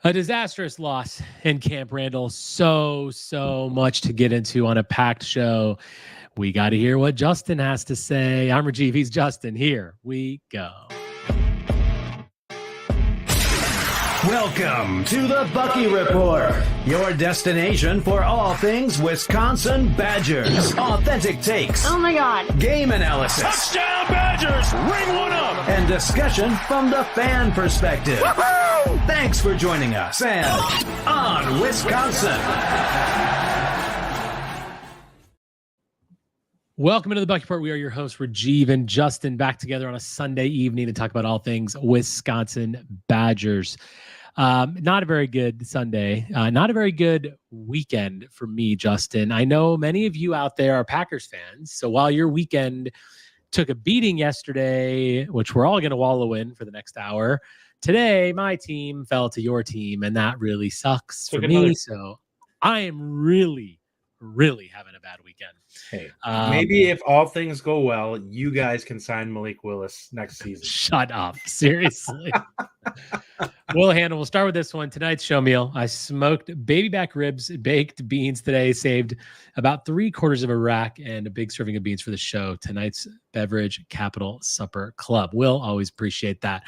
A disastrous loss in Camp Randall. So much to get into on a packed show. We got to hear what Justin has to say. I'm Rajiv. He's Justin. Here we go. Welcome to the Bucky Report, your destination for all things Wisconsin Badgers. Authentic takes. Oh my God. Game analysis. Touchdown Badgers! Ring one up! And discussion from the fan perspective. Woo-hoo! Thanks for joining us and on Wisconsin. Welcome into the Bucky Report. We are your hosts, Rajiv and Justin, back together on a Sunday evening to talk about all things Wisconsin Badgers. Not a very good Sunday. Not a very good weekend for me, Justin. I know many of you out there are Packers fans. So while your weekend took a beating yesterday, which we're all going to wallow in for the next hour, today my team fell to your team, and that really sucks for me. So I am really having a bad weekend. Hey, maybe if all things go well, you guys can sign Malik Willis next season. Shut up. Seriously. We'll start with this one. Tonight's show meal. I smoked baby back ribs, baked beans today, saved about 3/4 of a rack and a big serving of beans for the show. Tonight's beverage capital supper club. Will always appreciate that.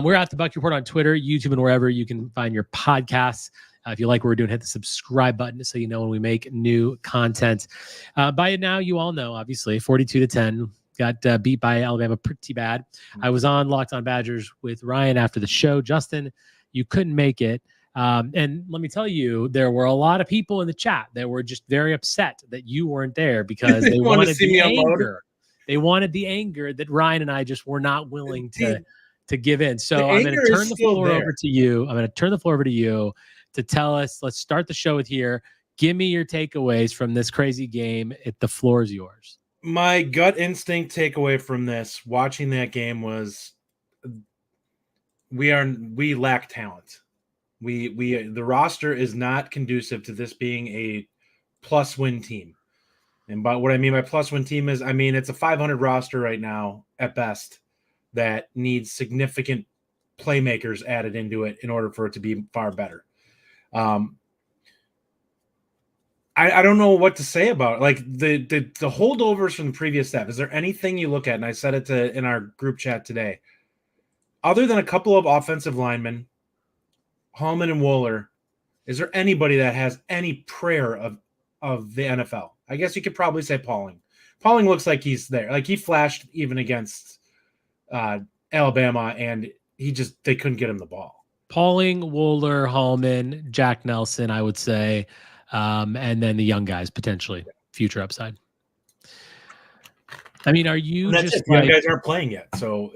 We're at the Bucky Report on Twitter, YouTube, and wherever you can find your podcasts. If you like what we're doing, hit the subscribe button so you know when we make new content. By now, you all know, obviously, 42-10. Got beat by Alabama pretty bad. I was on Locked On Badgers with Ryan after the show. Justin, you couldn't make it. And let me tell you, there were a lot of people in the chat that were just very upset that you weren't there because they wanted the anger. They wanted the anger that Ryan and I just were not willing to give in. So I'm going to turn the floor over to you. I'm going to turn the floor over to you to tell us. Let's start the show with here. Give me your takeaways from this crazy game. The floor is yours. My gut instinct takeaway from this, watching that game, was we lack talent. The roster is not conducive to this being a plus win team. And by what I mean by plus win team is, it's a 500 roster right now at best that needs significant playmakers added into it in order for it to be far better. I don't know what to say about it. Like the holdovers from the previous step. Is there anything you look at? And I said it in our group chat today. Other than a couple of offensive linemen, Hallman and Wooler, is there anybody that has any prayer of the NFL? I guess you could probably say Pauling. Pauling looks like he's there. Like he flashed even against Alabama, and they couldn't get him the ball. Pauling, Wooler, Hallman, Jack Nelson, I would say, and then the young guys potentially future upside. Are you just young guys aren't playing yet, so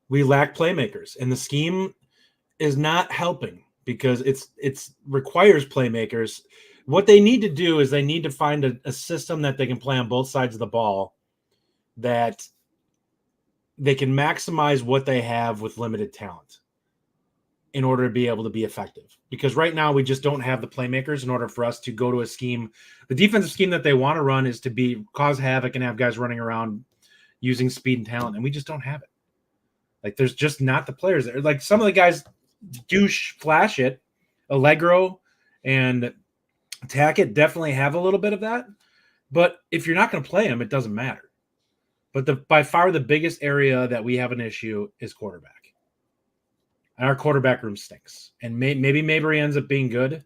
we lack playmakers, and the scheme is not helping because it's requires playmakers. What they need to do is they need to find a system that they can play on both sides of the ball that they can maximize what they have with limited talent in order to be able to be effective. Because right now we just don't have the playmakers in order for us to go to a scheme. The defensive scheme that they want to run is to cause havoc and have guys running around using speed and talent. And we just don't have it. Like there's just not the players there. Like some of the guys do flash it. Allegro and Tackett definitely have a little bit of that. But if you're not going to play them, it doesn't matter. But by far the biggest area that we have an issue is quarterback. And our quarterback room stinks. And maybe Mabry ends up being good,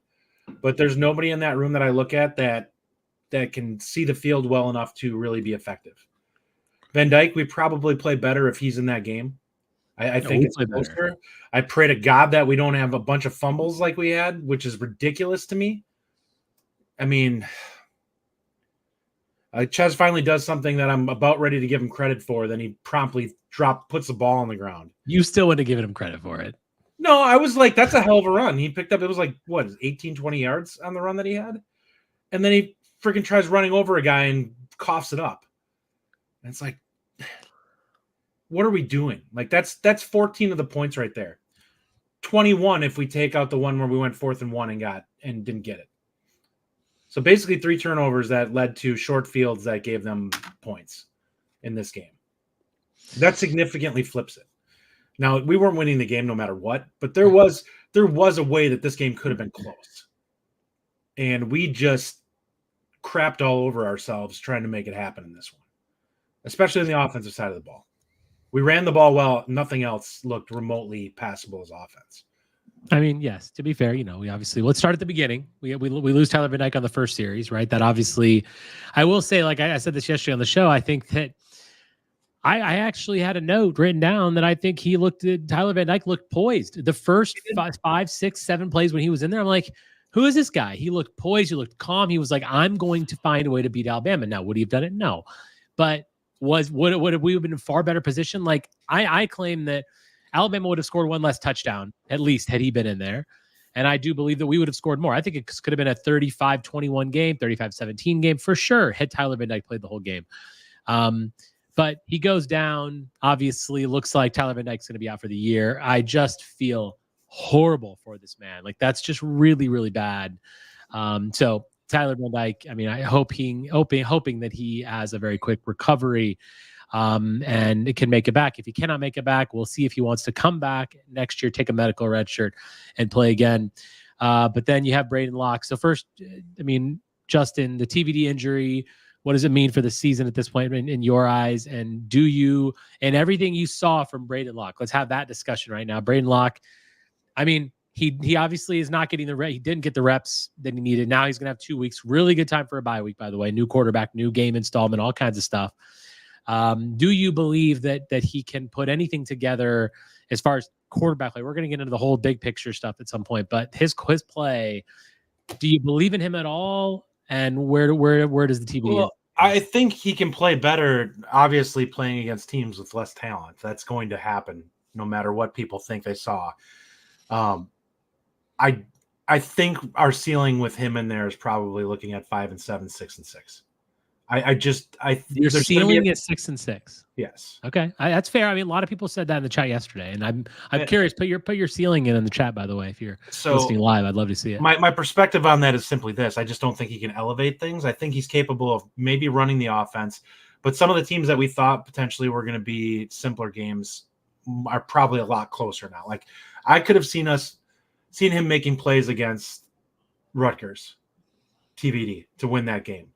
but there's nobody in that room that I look at that can see the field well enough to really be effective. Van Dyke, we probably play better if he's in that game. I think it's closer. I pray to God that we don't have a bunch of fumbles like we had, which is ridiculous to me. Ches finally does something that I'm about ready to give him credit for. Then he promptly puts the ball on the ground. You still wouldn't have given him credit for it. No, I was like, that's a hell of a run. He picked up, it was like, 18, 20 yards on the run that he had? And then he freaking tries running over a guy and coughs it up. And it's like, what are we doing? Like, that's 14 of the points right there. 21 if we take out the one where we went 4th and 1 and didn't get it. So basically 3 turnovers that led to short fields that gave them points in this game. That significantly flips it. Now, we weren't winning the game no matter what, but there was a way that this game could have been close. And we just crapped all over ourselves trying to make it happen in this one, especially on the offensive side of the ball. We ran the ball well. Nothing else looked remotely passable as offense. I mean, yes, to be fair, we obviously, let's start at the beginning. We lose Tyler Van Dyke on the first series, right? That obviously, I will say, like I said this yesterday on the show, I think that I actually had a note written down that I think Tyler Van Dyke looked poised. The first 5, 6, 7 plays when he was in there, I'm like, who is this guy? He looked poised. He looked calm. He was like, I'm going to find a way to beat Alabama. Now, would he have done it? No. But would we have been in a far better position? Like, I claim that Alabama would have scored one less touchdown, at least, had he been in there. And I do believe that we would have scored more. I think it could have been a 35-21 game, 35-17 game for sure, had Tyler Van Dyke played the whole game. But he goes down. Obviously, looks like Tyler Van Dyke's going to be out for the year. I just feel horrible for this man. Like, that's just really, really bad. So Tyler Van Dyke, I mean, I hoping that he has a very quick recovery. And it can make it back. If he cannot make it back, we'll see if he wants to come back next year, take a medical red shirt and play again. But then you have Braedyn Locke. So first, I mean, Justin, the TVD injury, what does it mean for the season at this point in your eyes? And do you, and everything you saw from Braedyn Locke, let's have that discussion right now. Braedyn Locke, I mean, he obviously is not getting he didn't get the reps that he needed. Now he's going to have 2 weeks. Really good time for a bye week, by the way. New quarterback, new game installment, all kinds of stuff. Do you believe that he can put anything together as far as quarterback play? We're going to get into the whole big picture stuff at some point, but his play, do you believe in him at all? And where does the TV? Well, I think he can play better, obviously playing against teams with less talent. That's going to happen no matter what people think they saw. I think our ceiling with him in there is probably looking at 5-7, 6-6. Your ceiling is 6-6. Yes. Okay, that's fair. I mean, a lot of people said that in the chat yesterday, and I'm curious. Put your ceiling in the chat, by the way, if you're listening live. I'd love to see it. My perspective on that is simply this: I just don't think he can elevate things. I think he's capable of maybe running the offense, but some of the teams that we thought potentially were going to be simpler games are probably a lot closer now. Like, I could have seen him making plays against Rutgers, TVD, to win that game.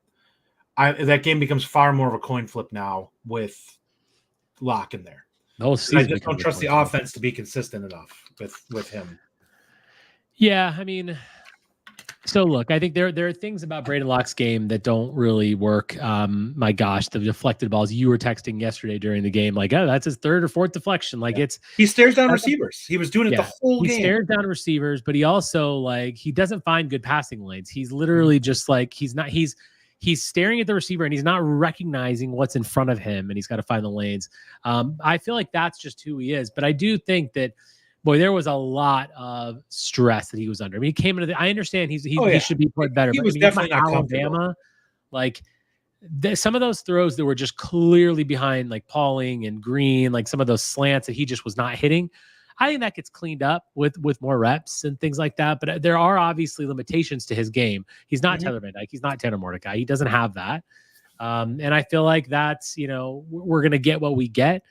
That game becomes far more of a coin flip now with Locke in there. I just don't trust the offense to be consistent enough with him. Yeah, I mean, so look, I think there are things about Braedyn Locke's game that don't really work. My gosh, the deflected balls. You were texting yesterday during the game, like, oh, that's his third or fourth deflection. Like, he stares down receivers. He was doing it the whole game. He stares down receivers, but he also, like, he doesn't find good passing lanes. He's literally just like, he's staring at the receiver and he's not recognizing what's in front of him, and he's got to find the lanes. I feel like that's just who he is. But I do think that, boy, there was a lot of stress that he was under. I mean, he came into I understand he should be played better. He was definitely not Alabama. Like, some of those throws that were just clearly behind, like Pauling and Green, like some of those slants that he just was not hitting. I think that gets cleaned up with more reps and things like that. But there are obviously limitations to his game. He's not Tyler Van Dyke. He's not Tanner Mordecai. He doesn't have that. And I feel like that's, we're going to get what we get.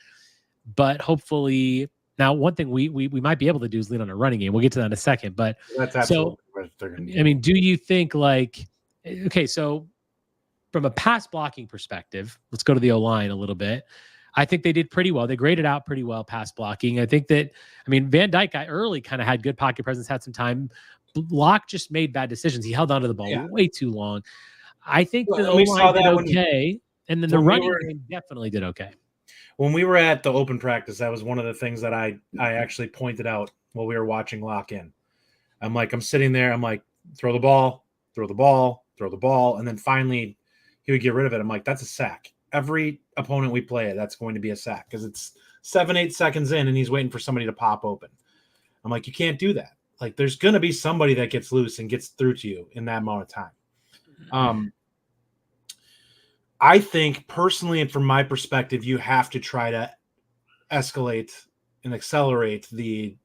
But hopefully, now one thing we might be able to do is lean on a running game. We'll get to that in a second. But that's absolutely what they're going to do. I mean, do you think, like, okay, so from a pass blocking perspective, let's go to the O-line a little bit. I think they did pretty well. They graded out pretty well pass blocking. I think that, Van Dyke early kind of had good pocket presence, had some time. Locke just made bad decisions. He held onto the ball way too long. I think the O-line did okay, and then the running game definitely did okay. When we were at the open practice, that was one of the things that I actually pointed out while we were watching Locke in. I'm sitting there. I'm like, throw the ball. And then finally he would get rid of it. I'm like, that's a sack. Every opponent we play, that's going to be a sack because it's 7-8 seconds in and he's waiting for somebody to pop open. I'm like, you can't do that. Like, there's going to be somebody that gets loose and gets through to you in that amount of time. I think personally, and from my perspective, you have to try to escalate and accelerate the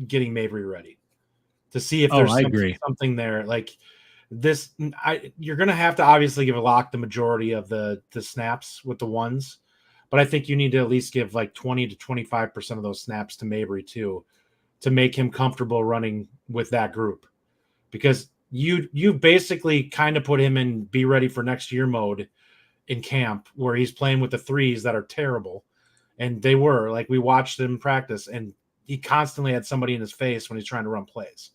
getting Mabry ready to see if there's something there. Like this, you're going to have to obviously give Locke the majority of the snaps with the ones, but I think you need to at least give like 20 to 25% of those snaps to Mabry too, to make him comfortable running with that group, because you basically kind of put him in be ready for next year mode in camp, where he's playing with the threes that are terrible. And they were, like, we watched him practice and he constantly had somebody in his face when he's trying to run plays.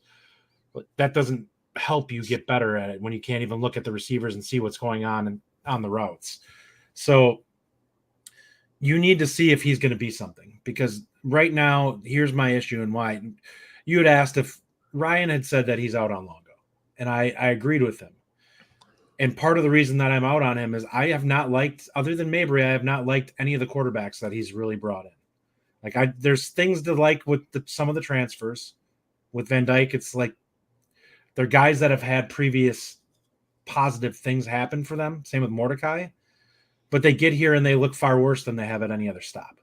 But that doesn't help you get better at it when you can't even look at the receivers and see what's going on the routes. So you need to see if he's going to be something, because right now, here's my issue and why. You had asked if Ryan had said that he's out on Longo, and I agreed with him. And part of the reason that I'm out on him is I have not liked, other than Mabry, I have not liked any of the quarterbacks that he's really brought in. Like, there's things to like with some of the transfers. With Van Dyke, it's like they're guys that have had previous positive things happen for them. Same with Mordecai. But they get here and they look far worse than they have at any other stop.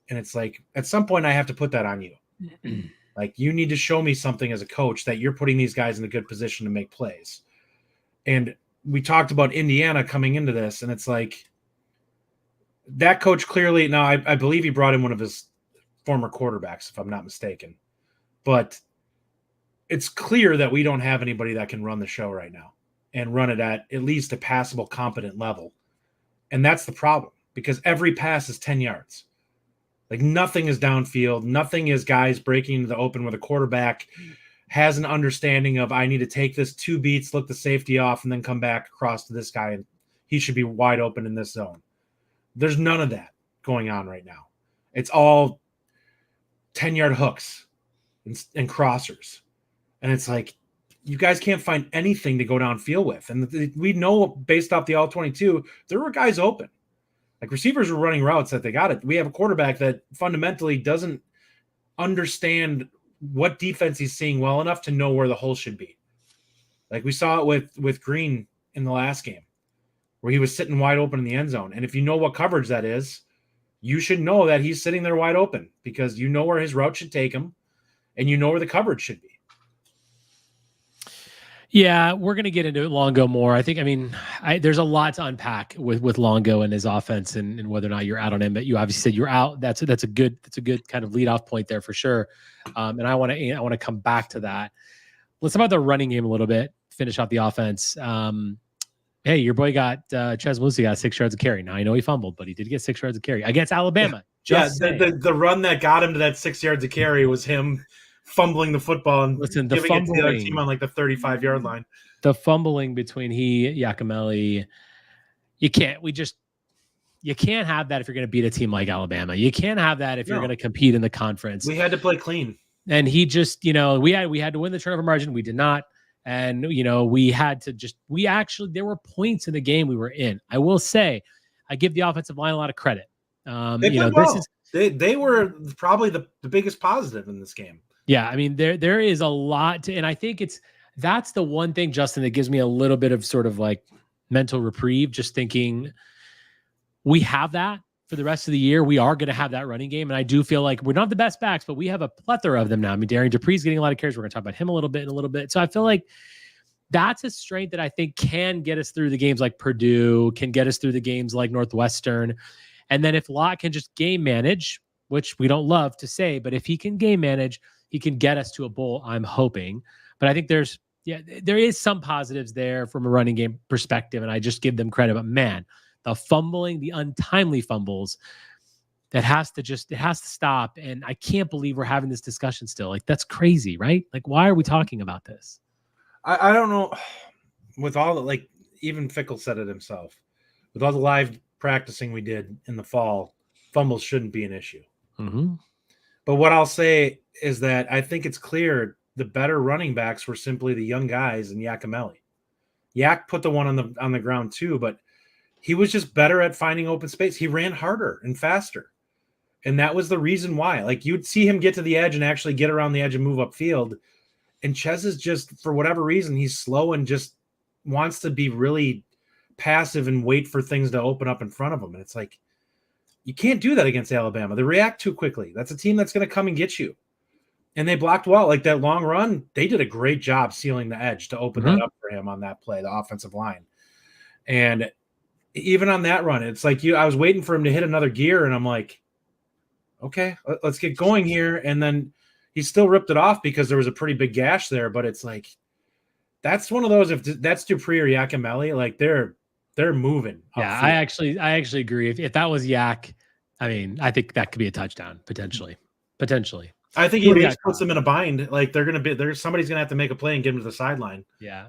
And it's like, at some point, I have to put that on you. Like, you need to show me something as a coach that you're putting these guys in a good position to make plays. And we talked about Indiana coming into this, and it's like that coach clearly, now I believe he brought in one of his former quarterbacks, if I'm not mistaken, but it's clear that we don't have anybody that can run the show right now and run it at least a passable, competent level. And that's the problem, because every pass is 10 yards. Like, nothing is downfield. Nothing is guys breaking into the open where the quarterback has an understanding of, I need to take this 2 beats, look the safety off, and then come back across to this guy, and he should be wide open in this zone. There's none of that going on right now. It's all 10-yard hooks and crossers. And it's like, you guys can't find anything to go downfield with. And we know, based off the All-22, there were guys open. Like, receivers were running routes that they got it. We have a quarterback that fundamentally doesn't understand what defense he's seeing well enough to know where the hole should be. Like, we saw it with Green in the last game, where he was sitting wide open in the end zone. And if you know what coverage that is, you should know that he's sitting there wide open, because you know where his route should take him and you know where the coverage should be. Yeah, we're going to get into Longo more. I think, there's a lot to unpack with Longo and his offense and whether or not you're out on him, but you obviously said you're out. That's a good kind of lead off point there for sure. And I want to come back to that. Let's talk about the running game a little bit, finish off the offense. Hey, your boy got Ches Lucy got 6 yards of carry. Now, I know he fumbled, but he did get 6 yards of carry against Alabama. The run that got him to that 6 yards of carry was him fumbling the football and giving it to the other team on like the 35-yard line. The fumbling between Yakimelli, you can't have that if you're going to beat a team like Alabama. You can't have that if you're going to compete in the conference. We had to play clean. And he just, we had to win the turnover margin. We did not. And, we had to there were points in the game we were in. I will say, I give the offensive line a lot of credit. They played well. They were probably the biggest positive in this game. Yeah, there is a lot to, and I think that's the one thing, Justin, that gives me a little bit of sort of like mental reprieve, just thinking we have that for the rest of the year. We are going to have that running game, and I do feel like we're not the best backs, but we have a plethora of them now. Darian Dupree's getting a lot of carries. We're going to talk about him a little bit. So I feel like that's a strength that I think can get us through the games like Purdue, can get us through the games like Northwestern. And then if Locke can just game manage, which we don't love to say, but if he can game manage, he can get us to a bowl, I'm hoping. But I think there is some positives there from a running game perspective, and I just give them credit. But man, the fumbling, the untimely fumbles, it has to stop. And I can't believe we're having this discussion still. Like, that's crazy, right? Like, why are we talking about this? I don't know. With all the, like, even Fickell said it himself. With all the live practicing we did in the fall, fumbles shouldn't be an issue. Mm-hmm. But what I'll say is that I think it's clear the better running backs were simply the young guys and Yakimelli. Yak put the one on the ground too, but he was just better at finding open space. He ran harder and faster. And that was the reason why. Like, you'd see him get to the edge and actually get around the edge and move upfield. And Ches is just, for whatever reason, he's slow and just wants to be really passive and wait for things to open up in front of him. And it's like, you can't do that against Alabama. They react too quickly. That's a team that's going to come and get you. And they blocked well. Like, that long run, they did a great job sealing the edge to open that up for him on that play, the offensive line. And even on that run, it's like I was waiting for him to hit another gear, and I'm like, okay, let's get going here. And then he still ripped it off because there was a pretty big gash there. But it's like, that's one of those, if that's Dupree or Yakimelli, like they're moving. Yeah, I actually agree. If that was Yak, I mean, I think that could be a touchdown potentially. I think he at least puts them in a bind. Like somebody's gonna have to make a play and get him to the sideline. Yeah.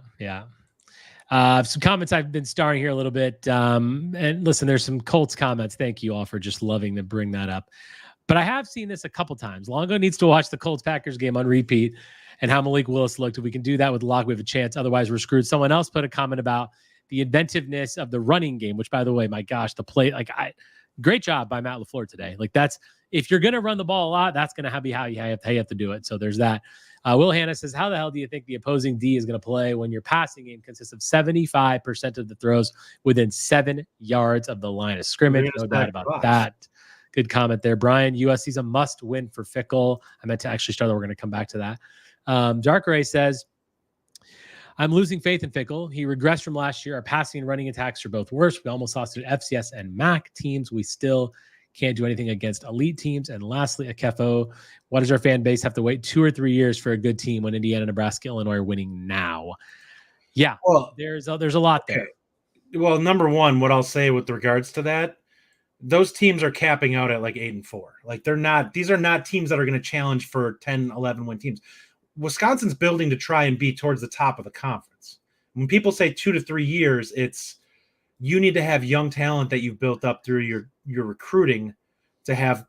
Some comments I've been starring here a little bit. And listen, there's some Colts comments. Thank you all for just loving to bring that up. But I have seen this a couple times. Longo needs to watch the Colts-Packers game on repeat and how Malik Willis looked. If we can do that with Locke, we have a chance. Otherwise, we're screwed. Someone else put a comment about the inventiveness of the running game, which, by the way, my gosh, the play, great job by Matt LaFleur today. Like, that's, if you're going to run the ball a lot, that's going to be how you have to do it. So there's that. Will Hanna says, how the hell do you think the opposing D is going to play when your passing game consists of 75% of the throws within 7 yards of the line of scrimmage? No doubt about that. Good comment there. Brian, USC's a must win for Fickell. I meant to actually start that. We're going to come back to that. Dark Ray says, I'm losing faith in Fickell. He regressed from last year. Our passing and running attacks are both worse. We almost lost to FCS and MAC teams. We still can't do anything against elite teams. And lastly, Akefo, why does our fan base have to wait 2 or 3 years for a good team when Indiana, Nebraska, Illinois are winning now? Yeah, well, there's a lot there. Okay. Well, number one, what I'll say with regards to that, those teams are capping out at like 8-4. Like these are not teams that are going to challenge for 10, 11 win teams. Wisconsin's building to try and be towards the top of the conference. When people say 2 to 3 years, it's you need to have young talent that you've built up through your recruiting to have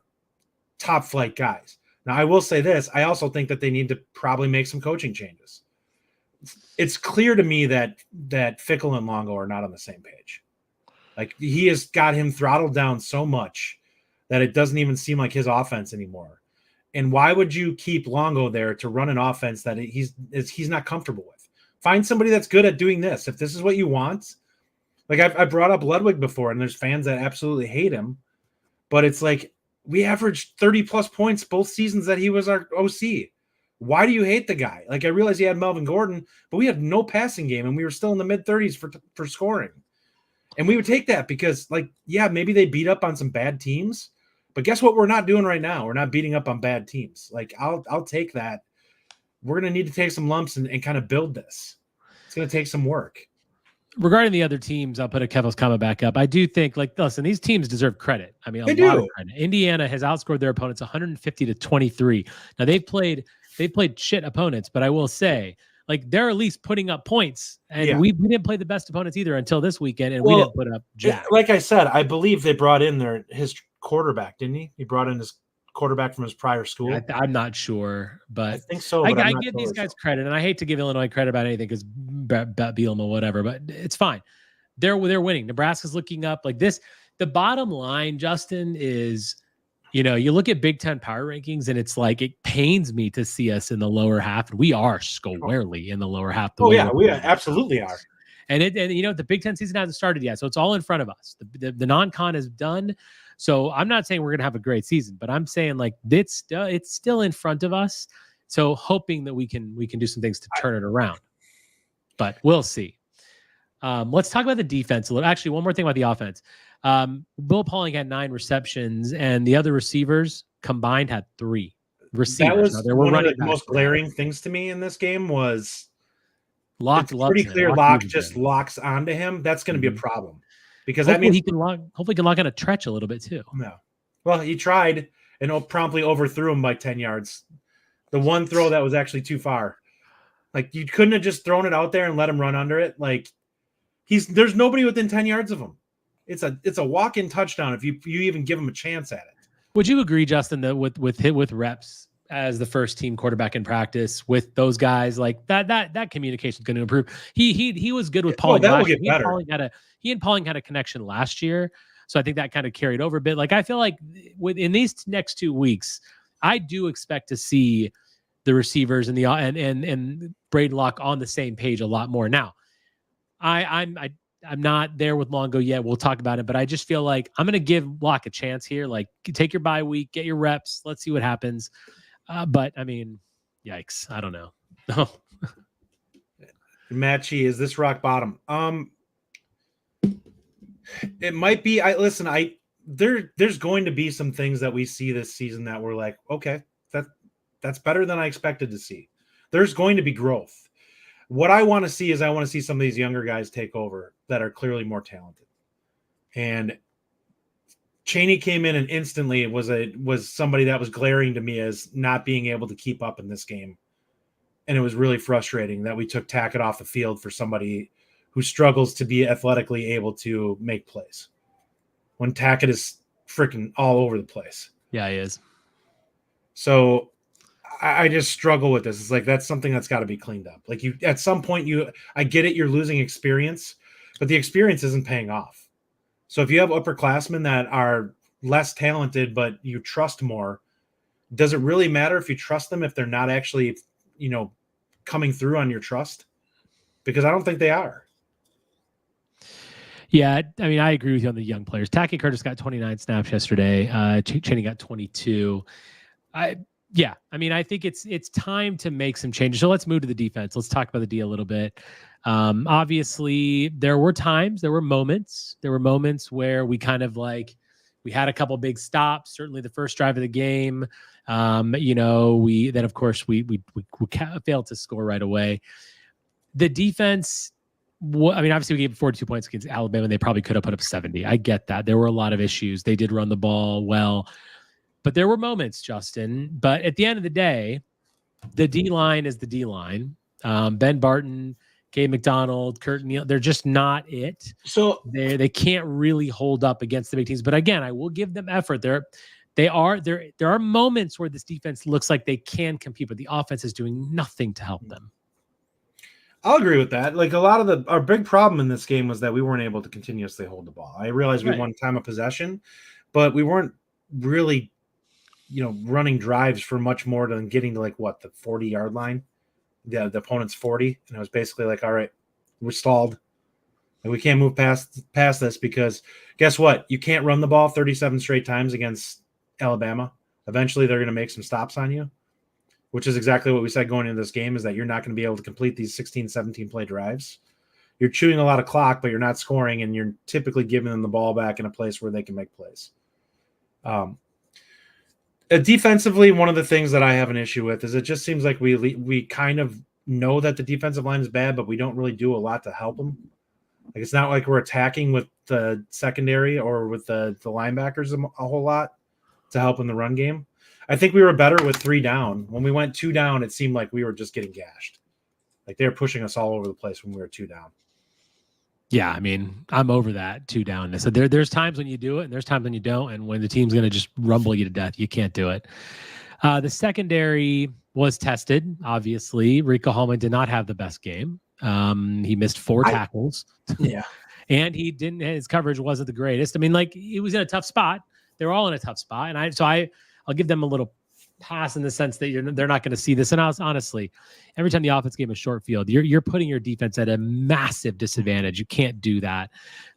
top flight guys. Now, I will say this. I also think that they need to probably make some coaching changes. It's clear to me that Fickell and Longo are not on the same page. Like, he has got him throttled down so much that it doesn't even seem like his offense anymore. And why would you keep Longo there to run an offense that he's not comfortable with? Find somebody that's good at doing this. If this is what you want, like I brought up Ludwig before, and there's fans that absolutely hate him, but it's like we averaged 30-plus points both seasons that he was our OC. Why do you hate the guy? Like, I realize he had Melvin Gordon, but we had no passing game, and we were still in the mid-30s for scoring. And we would take that because, like, yeah, maybe they beat up on some bad teams, but guess what we're not doing right now? We're not beating up on bad teams. Like, I'll take that. We're going to need to take some lumps and kind of build this. It's going to take some work. Regarding the other teams, I'll put a Kevin's comment back up. I do think, like, listen, these teams deserve credit. I mean, a lot of credit. Indiana has outscored their opponents 150-23. Now, they've played shit opponents, but I will say, like, they're at least putting up points. And we didn't play the best opponents either until this weekend, and we didn't put up jack. Like I said, I believe they brought in his quarterback, didn't he? He brought in his quarterback from his prior school. I'm not sure, but I think so. But I give these guys credit, and I hate to give Illinois credit about anything because Bielema or whatever, but it's fine. They're winning. Nebraska's looking up like this. The bottom line, Justin, is, you know, you look at Big Ten power rankings, and it's like, it pains me to see us in the lower half, and we are squarely in the lower half. We absolutely are. And you know, the Big Ten season hasn't started yet, so it's all in front of us. The non-con is done. So I'm not saying we're going to have a great season, but I'm saying, like, it's still in front of us. So hoping that we can do some things to turn it around, but we'll see. Let's talk about the defense a little. Actually, one more thing about the offense. Will Pauling had 9 receptions, and the other receivers combined had 3 receivers. That was one of the most glaring things to me in this game was Locke. It's pretty clear Locke just locks onto him. That's going to be a problem. Because hopefully that means hopefully he can lock on a Tretch a little bit too. No. Well, he tried and promptly overthrew him by 10 yards. The one throw that was actually too far. Like, you couldn't have just thrown it out there and let him run under it. Like, there's nobody within 10 yards of him. It's a walk-in touchdown if you even give him a chance at it. Would you agree, Justin, that with reps as the first team quarterback in practice with those guys, like that communication is going to improve? He was good with Pauling. That will get better. He and Pauling had a connection last year, so I think that kind of carried over a bit. Like, I feel like in these next 2 weeks, I do expect to see the receivers and Braedyn Locke on the same page a lot more. Now, I'm not there with Longo yet. We'll talk about it, but I just feel like I'm going to give Locke a chance here. Like, take your bye week, get your reps. Let's see what happens. But I mean, yikes! I don't know. Matchy, is this rock bottom? It might be. There's going to be some things that we see this season that we're like, okay, that's better than I expected to see. There's going to be growth. What I want to see is I want to see some of these younger guys take over that are clearly more talented. And Cheney came in and instantly was somebody that was glaring to me as not being able to keep up in this game. And it was really frustrating that we took Tackett off the field for somebody who struggles to be athletically able to make plays when Tackett is freaking all over the place. Yeah, he is. So I just struggle with this. It's like, that's something that's got to be cleaned up. Like, you, at some point, I get it. You're losing experience, but the experience isn't paying off. So if you have upperclassmen that are less talented, but you trust more, does it really matter if you trust them if they're not actually, coming through on your trust? Because I don't think they are. Yeah, I mean, I agree with you on the young players. Tackett Curtis got 29 snaps yesterday. Cheney got 22. I think it's time to make some changes. So let's move to the defense. Let's talk about the D a little bit. Obviously, there were moments where we kind of we had a couple big stops. Certainly, the first drive of the game. We failed to score right away. The defense. Obviously, we gave 42 points against Alabama, and they probably could have put up 70. I get that. There were a lot of issues. They did run the ball well. But there were moments, Justin. But at the end of the day, the D-line is the D-line. Ben Barton, Gabe McDonald, Kurt Neal, they're just not it. So they can't really hold up against the big teams. But again, I will give them effort. There are moments where this defense looks like they can compete, but the offense is doing nothing to help them. I'll agree with that. Like, a lot of our big problem in this game was that we weren't able to continuously hold the ball. I realized we won time of possession, but we weren't really, running drives for much more than getting to the 40-yard line, the opponent's 40. And it was basically like, all right, we're stalled. And we can't move past this because guess what? You can't run the ball 37 straight times against Alabama. Eventually they're going to make some stops on you, which is exactly what we said going into this game, is that you're not going to be able to complete these 16, 17 play drives. You're chewing a lot of clock, but you're not scoring, and you're typically giving them the ball back in a place where they can make plays. Defensively, one of the things that I have an issue with is it just seems like we kind of know that the defensive line is bad, but we don't really do a lot to help them. Like, it's not like we're attacking with the secondary or with the linebackers a whole lot to help in the run game. I think we were better with 3 down. When we went 2 down, it seemed like we were just getting gashed. Like, they were pushing us all over the place when we were 2 down. Yeah, I mean, I'm over that 2 down. So there's times when you do it and there's times when you don't. And when the team's going to just rumble you to death, you can't do it. The secondary was tested, obviously. Rico Hallman did not have the best game. He missed 4 tackles. Yeah. And his coverage wasn't the greatest. I mean, he was in a tough spot. They're all in a tough spot. And I'll give them a little pass in the sense that they're not going to see this. And honestly, every time the offense gave a short field, you're putting your defense at a massive disadvantage. You can't do that.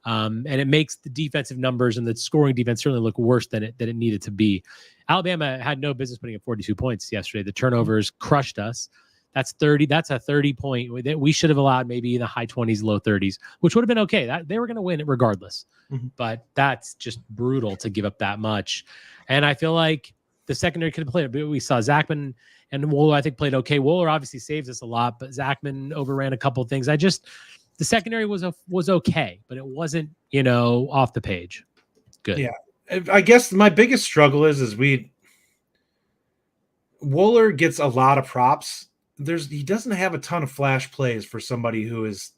And it makes the defensive numbers and the scoring defense certainly look worse than it needed to be. Alabama had no business putting up 42 points yesterday. The turnovers crushed us. That's 30. That's a 30-point that we should have allowed, maybe in the high 20s, low 30s, which would have been okay. They were going to win it regardless. Mm-hmm. But that's just brutal to give up that much. And I feel like the secondary could have played. We saw Zachman and Wohler, I think, played okay. Wohler obviously saves us a lot, but Zachman overran a couple of things. The secondary was okay, but it wasn't, off the page. Good. Yeah. I guess my biggest struggle is Wohler gets a lot of props. He doesn't have a ton of flash plays for somebody who is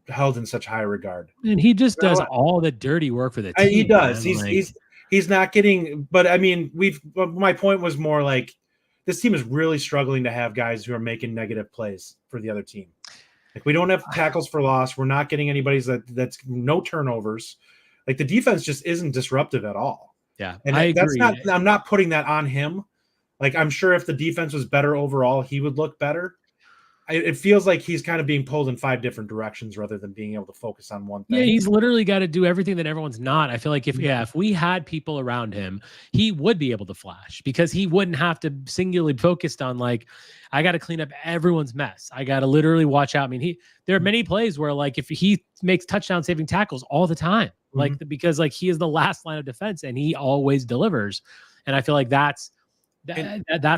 held in such high regard. And he just does all the dirty work for the team. He does. He's not getting, but I mean, my point was more like this team is really struggling to have guys who are making negative plays for the other team. Like, we don't have tackles for loss. We're not getting anybody's that's no turnovers. Like, the defense just isn't disruptive at all. Yeah. And I agree. I'm not putting that on him. Like, I'm sure if the defense was better overall, he would look better. It feels like he's kind of being pulled in 5 different directions rather than being able to focus on one thing. Yeah, he's literally got to do everything that everyone's not. I feel like if we had people around him, he would be able to flash because he wouldn't have to singularly focused on I got to clean up everyone's mess. I got to literally watch out. I mean, there are many plays where if he makes touchdown saving tackles all the time. like because like he is the last line of defense and he always delivers. And I feel like that's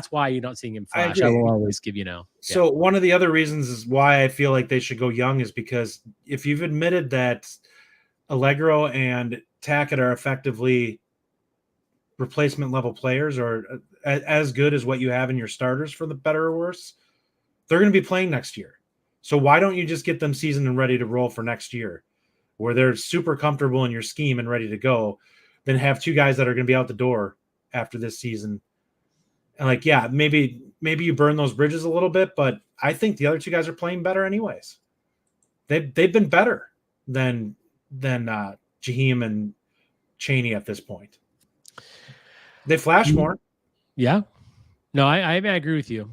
why you're not seeing him flash. I will always give So one of the other reasons is why I feel like they should go young is because if you've admitted that Allegro and Tackett are effectively replacement level players or as good as what you have in your starters for the better or worse, they're going to be playing next year. So why don't you just get them seasoned and ready to roll for next year where they're super comfortable in your scheme and ready to go, then have two guys that are going to be out the door after this season. And like, yeah, maybe you burn those bridges a little bit, but I think the other two guys are playing better anyways. They've been better than Jaheim and Chaney at this point. They flash more. Yeah. No, I agree with you.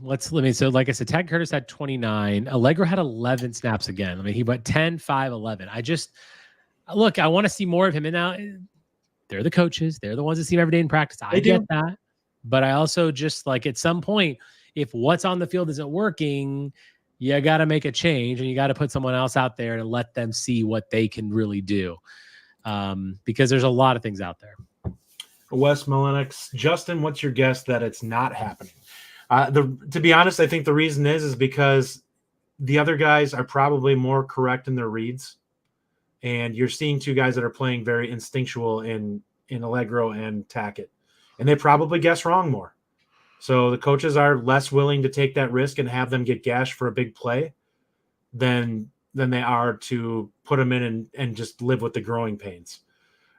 So like I said, Tag Curtis had 29. Allegro had 11 snaps again. I mean, he went 10, 5, 11. I want to see more of him. And now they're the coaches. They're the ones that see him every day in practice. I get that. But I also just like at some point, if what's on the field isn't working, you got to make a change and you got to put someone else out there to let them see what they can really do. Because there's a lot of things out there. Wes Millenex. Justin, what's your guess that it's not happening? To be honest, I think the reason is because the other guys are probably more correct in their reads. And you're seeing two guys that are playing very instinctual in Allegro and Tackett. And they probably guess wrong more. So the coaches are less willing to take that risk and have them get gashed for a big play than they are to put them in and just live with the growing pains.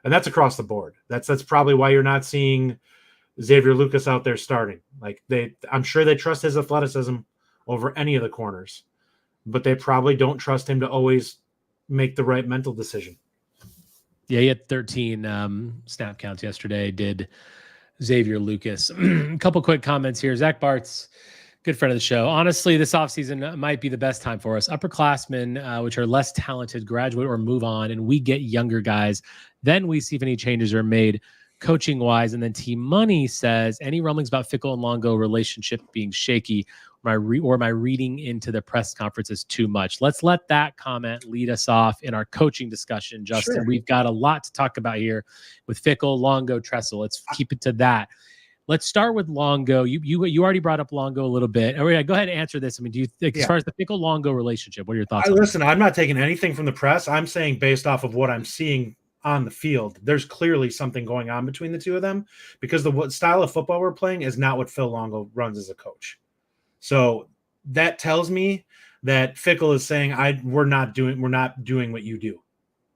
And that's across the board. That's probably why you're not seeing Xavier Lucas out there starting. Like I'm sure they trust his athleticism over any of the corners, but they probably don't trust him to always make the right mental decision. Yeah, he had 13 snap counts yesterday. Did Xavier Lucas. A couple quick comments here. Zach Bart's good friend of the show. Honestly, this offseason might be the best time for us. Upperclassmen, which are less talented, graduate or move on, and we get younger guys. Then we see if any changes are made coaching-wise. And then Team Money says, any rumblings about Fickell and Longo relationship being shaky, or my reading into the press conference is too much. Let's let that comment lead us off in our coaching discussion, Justin. Sure. We've got a lot to talk about here with Fickell, Longo, Tressel. Let's keep it to that. Let's start with Longo. You already brought up Longo a little bit. Oh, yeah, go ahead and answer this. I mean, do you think as far as the Fickell-Longo relationship, what are your thoughts on listen, I'm not taking anything from the press. I'm saying based off of what I'm seeing on the field, there's clearly something going on between the two of them because the style of football we're playing is not what Phil Longo runs as a coach. So that tells me that Fickell is saying, we're not doing what you do.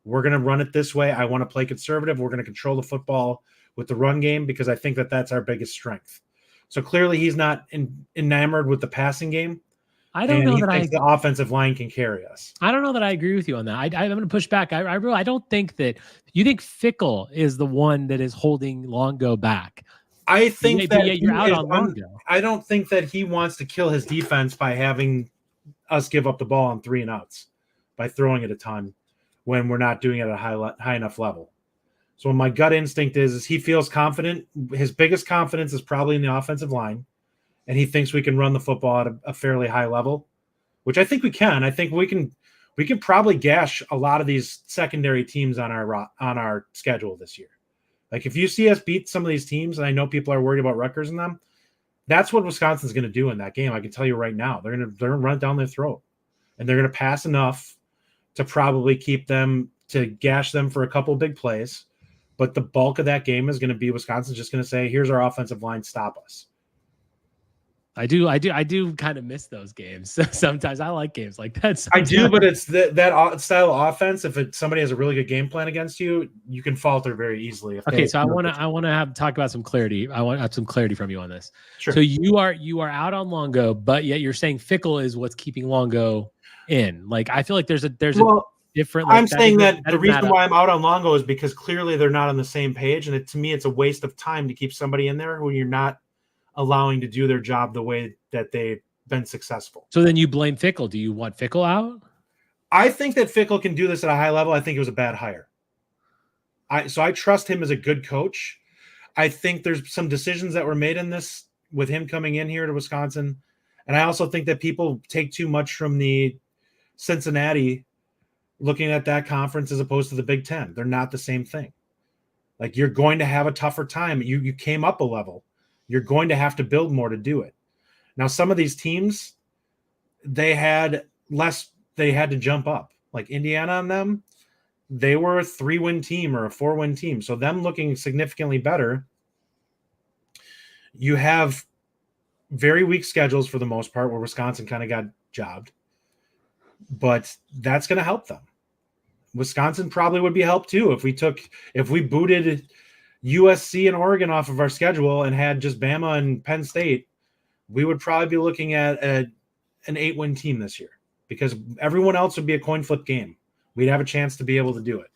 We're going to run it this way. I want to play conservative. We're going to control the football with the run game because I think that that's our biggest strength. So clearly he's not enamored with the passing game. I don't know that the offensive line can carry us. I don't know that I agree with you on that. I'm going to push back. I don't think that you think Fickell is the one that is holding Longo back. I think that you're out on Longo. I don't think that he wants to kill his defense by having us give up the ball on 3 and outs by throwing it a ton when we're not doing it at a high enough level. So my gut instinct is he feels confident. His biggest confidence is probably in the offensive line, and he thinks we can run the football at a fairly high level, which I think we can. I think we can probably gash a lot of these secondary teams on our schedule this year. Like if you see us beat some of these teams, and I know people are worried about Rutgers and them, that's what Wisconsin's going to do in that game. I can tell you right now, they're going to run it down their throat, and they're going to pass enough to probably keep them to gash them for a couple of big plays. But the bulk of that game is going to be Wisconsin's just going to say, "Here's our offensive line, stop us." I do kind of miss those games. Sometimes I like games like that. Sometimes. I do, but it's that style of offense. If somebody has a really good game plan against you, you can falter very easily. Okay, so I want to talk about some clarity. I want to have some clarity from you on this. Sure. So you are out on Longo, but yet you're saying Fickell is what's keeping Longo in. Like I feel like there's a different. Like, I'm saying that the reason why I'm out on Longo is because clearly they're not on the same page, and to me, it's a waste of time to keep somebody in there when you're not allowing to do their job the way that they've been successful. So then you blame Fickell. Do you want Fickell out? I think that Fickell can do this at a high level. I think it was a bad hire. So I trust him as a good coach. I think there's some decisions that were made in this with him coming in here to Wisconsin. And I also think that people take too much from the Cincinnati looking at that conference as opposed to the Big Ten. They're not the same thing. Like, you're going to have a tougher time. You came up a level. You're going to have to build more to do it. Now, some of these teams, they had to jump up. Like Indiana and them, they were a 3-win team or a 4-win team. So them looking significantly better. You have very weak schedules for the most part, where Wisconsin kind of got jobbed. But that's going to help them. Wisconsin probably would be helped too if we booted USC and Oregon off of our schedule and had just Bama and Penn State. We would probably be looking at an 8-win team this year, because everyone else would be a coin flip game. We'd have a chance to be able to do it.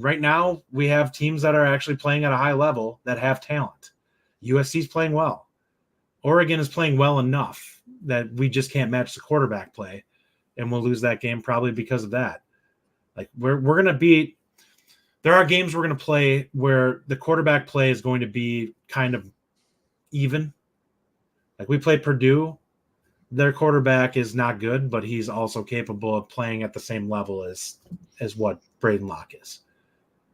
Right now, we have teams that are actually playing at a high level that have talent. USC's playing well. Oregon is playing well enough that we just can't match the quarterback play, and we'll lose that game probably because of that. Like, we're going to be – there are games we're going to play where the quarterback play is going to be kind of even. Like, we played Purdue. Their quarterback is not good, but he's also capable of playing at the same level as what Braedyn Locke is.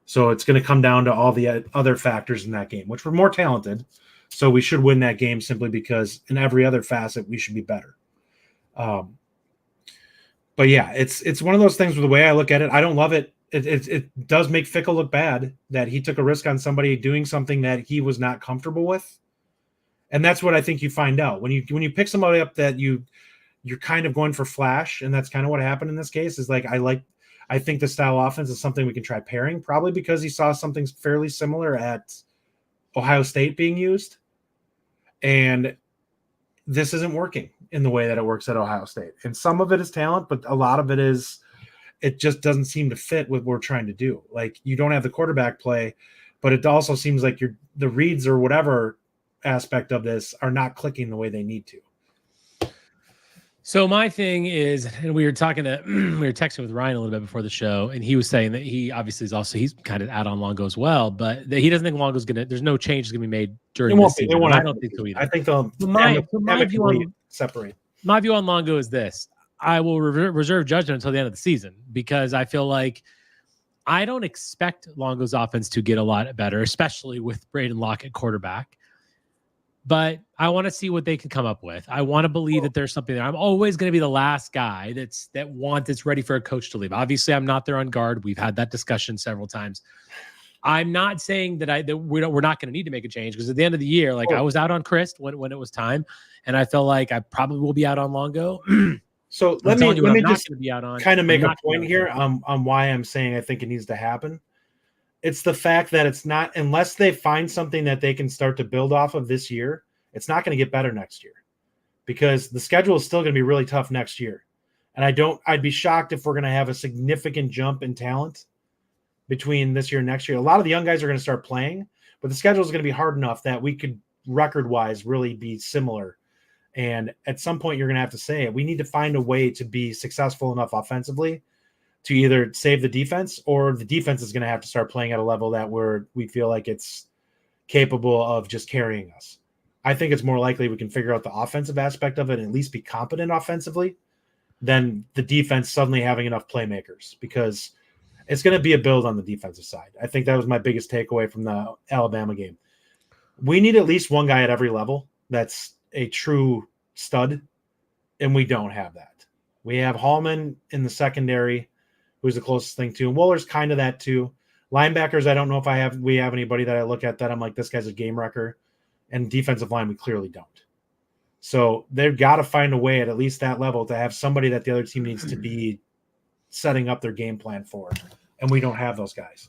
So it's going to come down to all the other factors in that game, which we're more talented. So we should win that game simply because in every other facet, we should be better. But yeah, it's one of those things where the way I look at it, I don't love it. It does make Fickell look bad that he took a risk on somebody doing something that he was not comfortable with. And that's what I think you find out when you pick somebody up that you're kind of going for flash. And that's kind of what happened in this case is like, I think the style offense is something we can try pairing, probably because he saw something fairly similar at Ohio State being used. And this isn't working in the way that it works at Ohio State. And some of it is talent, but a lot of it just doesn't seem to fit with what we're trying to do. Like, you don't have the quarterback play, but it also seems like the reads or whatever aspect of this are not clicking the way they need to. So my thing is, and we were texting with Ryan a little bit before the show, and he was saying that he obviously he's kind of out on Longo as well, but that he doesn't think Longo's there's no change is going to be made during this season. I don't think so either. I think they'll separate. My view on Longo is this. I will reserve judgment until the end of the season, because I feel like I don't expect Longo's offense to get a lot better, especially with Braedyn Locke at quarterback. But I want to see what they can come up with. I want to believe that there's something there. I'm always going to be the last guy that's ready for a coach to leave. Obviously, I'm not there on guard. We've had that discussion several times. I'm not saying that we're not going to need to make a change, because at the end of the year, I was out on Christ when it was time, and I felt like I probably will be out on Longo. So let me just be out on. Kind of make a point here on why I'm saying I think it needs to happen. It's the fact that it's not, unless they find something that they can start to build off of this year, it's not going to get better next year, because the schedule is still going to be really tough next year. And I'd be shocked if we're going to have a significant jump in talent between this year and next year. A lot of the young guys are going to start playing, but the schedule is going to be hard enough that we could record-wise really be similar. And at some point you're going to have to say it. We need to find a way to be successful enough offensively to either save the defense, or the defense is going to have to start playing at a level that we feel like it's capable of just carrying us. I think it's more likely we can figure out the offensive aspect of it and at least be competent offensively than the defense suddenly having enough playmakers, because it's going to be a build on the defensive side. I think that was my biggest takeaway from the Alabama game. We need at least one guy at every level that's a true stud, and we don't have that. We have Hallman in the secondary, who's the closest thing to, and Wooler's kind of that too. Linebackers, I don't know if we have anybody that I look at that I'm like, this guy's a game wrecker. And defensive line, we clearly don't. So they've got to find a way at least that level to have somebody that the other team needs to be setting up their game plan for. And we don't have those guys.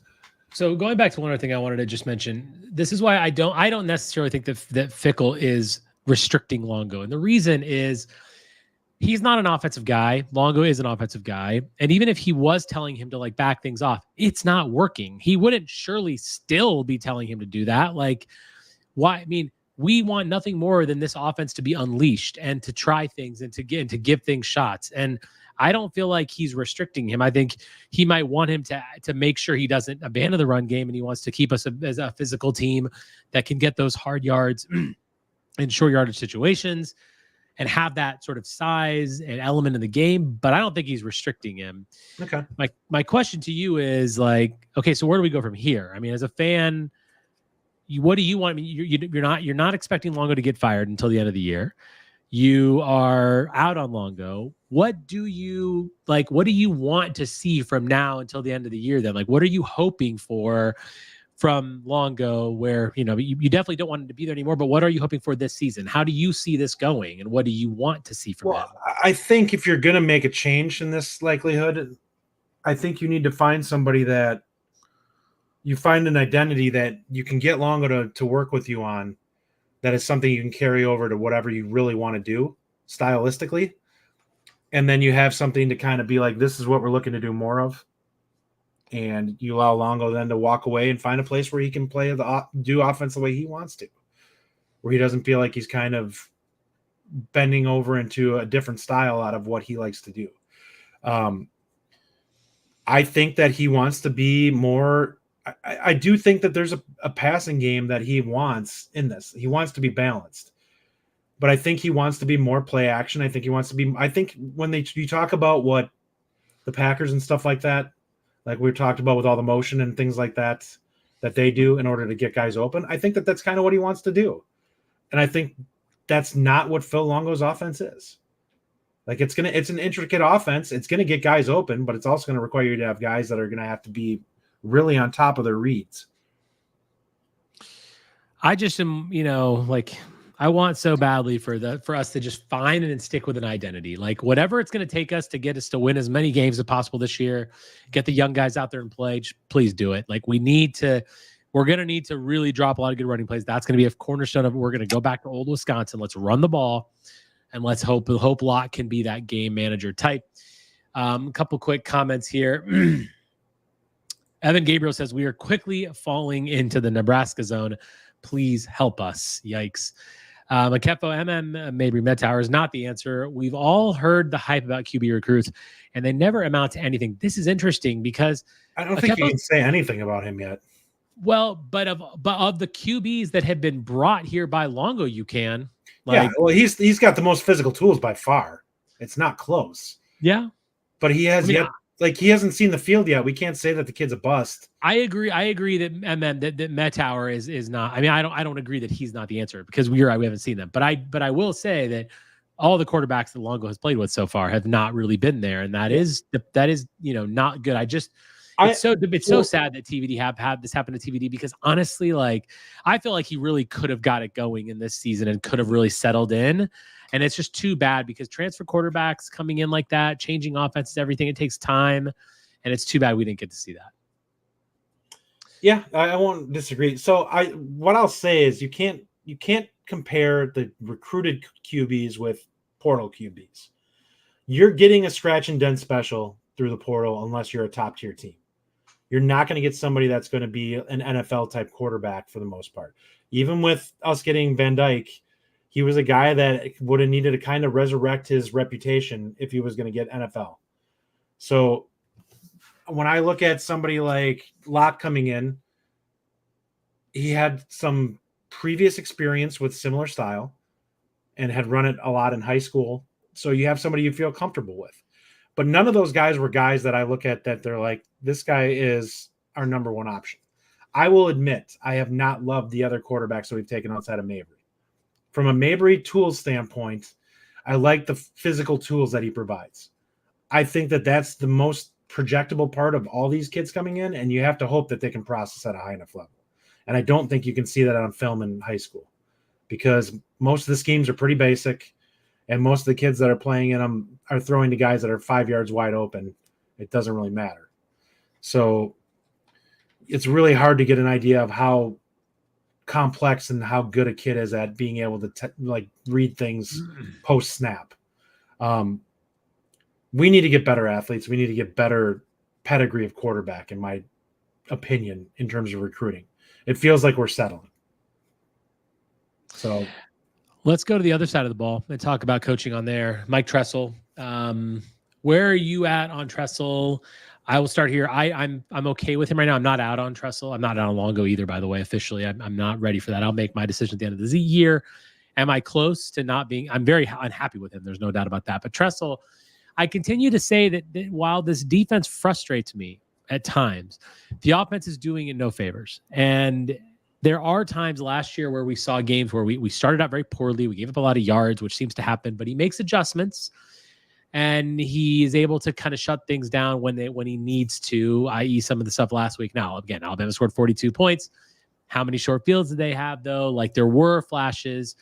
So going back to one other thing I wanted to just mention, this is why I don't necessarily think that Fickell is restricting Longo. And the reason is he's not an offensive guy. Longo is an offensive guy. And even if he was telling him to back things off, it's not working. He wouldn't surely still be telling him to do that. Why? I mean, we want nothing more than this offense to be unleashed and to try things and to give things shots. And I don't feel like he's restricting him. I think he might want him to make sure he doesn't abandon the run game, and he wants to keep us as a physical team that can get those hard yards in short yardage situations. and have that sort of size and element in the game, but I don't think he's restricting him. Okay. My question to you is like, okay, so where do we go from here? I mean, as a fan, what do you want? I mean, you're not expecting Longo to get fired until the end of the year. You are out on Longo. What do you like? What do you want to see from now until the end of the year? Then, like, what are you hoping for from Longo? Where you definitely don't want him to be there anymore. But what are you hoping for this season? How do you see this going, and what do you want to see from him? I think if you're going to make a change in this likelihood, I think you need to find somebody that you find an identity that you can get Longo to work with you on. That is something you can carry over to whatever you really want to do stylistically. And then you have something to kind of be like, this is what we're looking to do more of. And you allow Longo then to walk away and find a place where he can do offense the way he wants to, where he doesn't feel like he's kind of bending over into a different style out of what he likes to do. I think that he wants to be more. I do think that there's a passing game that he wants in this. He wants to be balanced, but I think he wants to be more play action. I think he wants to be. I think when you talk about what the Packers and stuff like that, like we've talked about with all the motion and things like that they do in order to get guys open, I think that that's kind of what he wants to do, and I think that's not what Phil Longo's offense is. Like it's an intricate offense. It's gonna get guys open, but it's also gonna require you to have guys that are gonna have to be really on top of their reads. I just am, like I want so badly for us to just find and stick with an identity, like whatever it's going to take us to get us to win as many games as possible this year, get the young guys out there and play. Just please do it. Like we're going to need to really drop a lot of good running plays. That's going to be a cornerstone of it. We're going to go back to old Wisconsin. Let's run the ball and let's hope Locke can be that game manager type. A couple quick comments here. Evan Gabriel says, we are quickly falling into the Nebraska zone. Please help us. Yikes. Akefo Mabry Mettower is not the answer. We've all heard the hype about QB recruits, and they never amount to anything. This is interesting because I don't think you can say anything about him yet. Well, but of the QBs that have been brought here by Longo, you can. He's got the most physical tools by far. It's not close. Yeah. But he has he hasn't seen the field yet. We can't say that the kid's a bust. I agree that that Mettower is not. I mean, I don't agree that he's not the answer because we haven't seen them. But I will say that all the quarterbacks that Longo has played with so far have not really been there, and that is not good. It's so sad that TVD had this happen to TVD because honestly, like I feel like he really could have got it going in this season and could have really settled in. And it's just too bad because transfer quarterbacks coming in like that, changing offenses, everything, it takes time. And it's too bad we didn't get to see that. Yeah, I won't disagree. So what I'll say is you can't compare the recruited QBs with portal QBs. You're getting a scratch and dent special through the portal unless you're a top tier team. You're not going to get somebody that's going to be an NFL type quarterback for the most part. Even with us getting Van Dyke, he was a guy that would have needed to kind of resurrect his reputation if he was going to get NFL. So when I look at somebody like Locke coming in, he had some previous experience with similar style and had run it a lot in high school. So you have somebody you feel comfortable with. But none of those guys were guys that I look at that they're like, this guy is our number one option. I will admit I have not loved the other quarterbacks that we've taken outside of Mabry. From a Mabry tools standpoint, I like the physical tools that he provides. I think that that's the most projectable part of all these kids coming in, and you have to hope that they can process at a high enough level. And I don't think you can see that on film in high school because most of the schemes are pretty basic, and most of the kids that are playing in them are throwing to guys that are 5 yards wide open. It doesn't really matter. So it's really hard to get an idea of how complex and how good a kid is at being able to read things post snap. We need to get better athletes. We need to get better pedigree of quarterback, in my opinion, in terms of recruiting. It feels like we're settling. So let's go to the other side of the ball and talk about coaching on there. Mike Tressel, where are you at on Tressel? I will start here. I'm okay with him right now. I'm not out on Tressel. I'm not out on Longo either, by the way, officially. I'm not ready for that. I'll make my decision at the end of the year. Am I close to not being? I'm very unhappy with him. There's no doubt about that. But Tressel, I continue to say that while this defense frustrates me at times, the offense is doing it no favors. And there are times last year where we saw games where we started out very poorly. We gave up a lot of yards, which seems to happen, but he makes adjustments and he is able to kind of shut things down when he needs to, i.e. some of the stuff last week. Now, again, Alabama scored 42 points. How many short fields did they have, though? Like, there were flashes.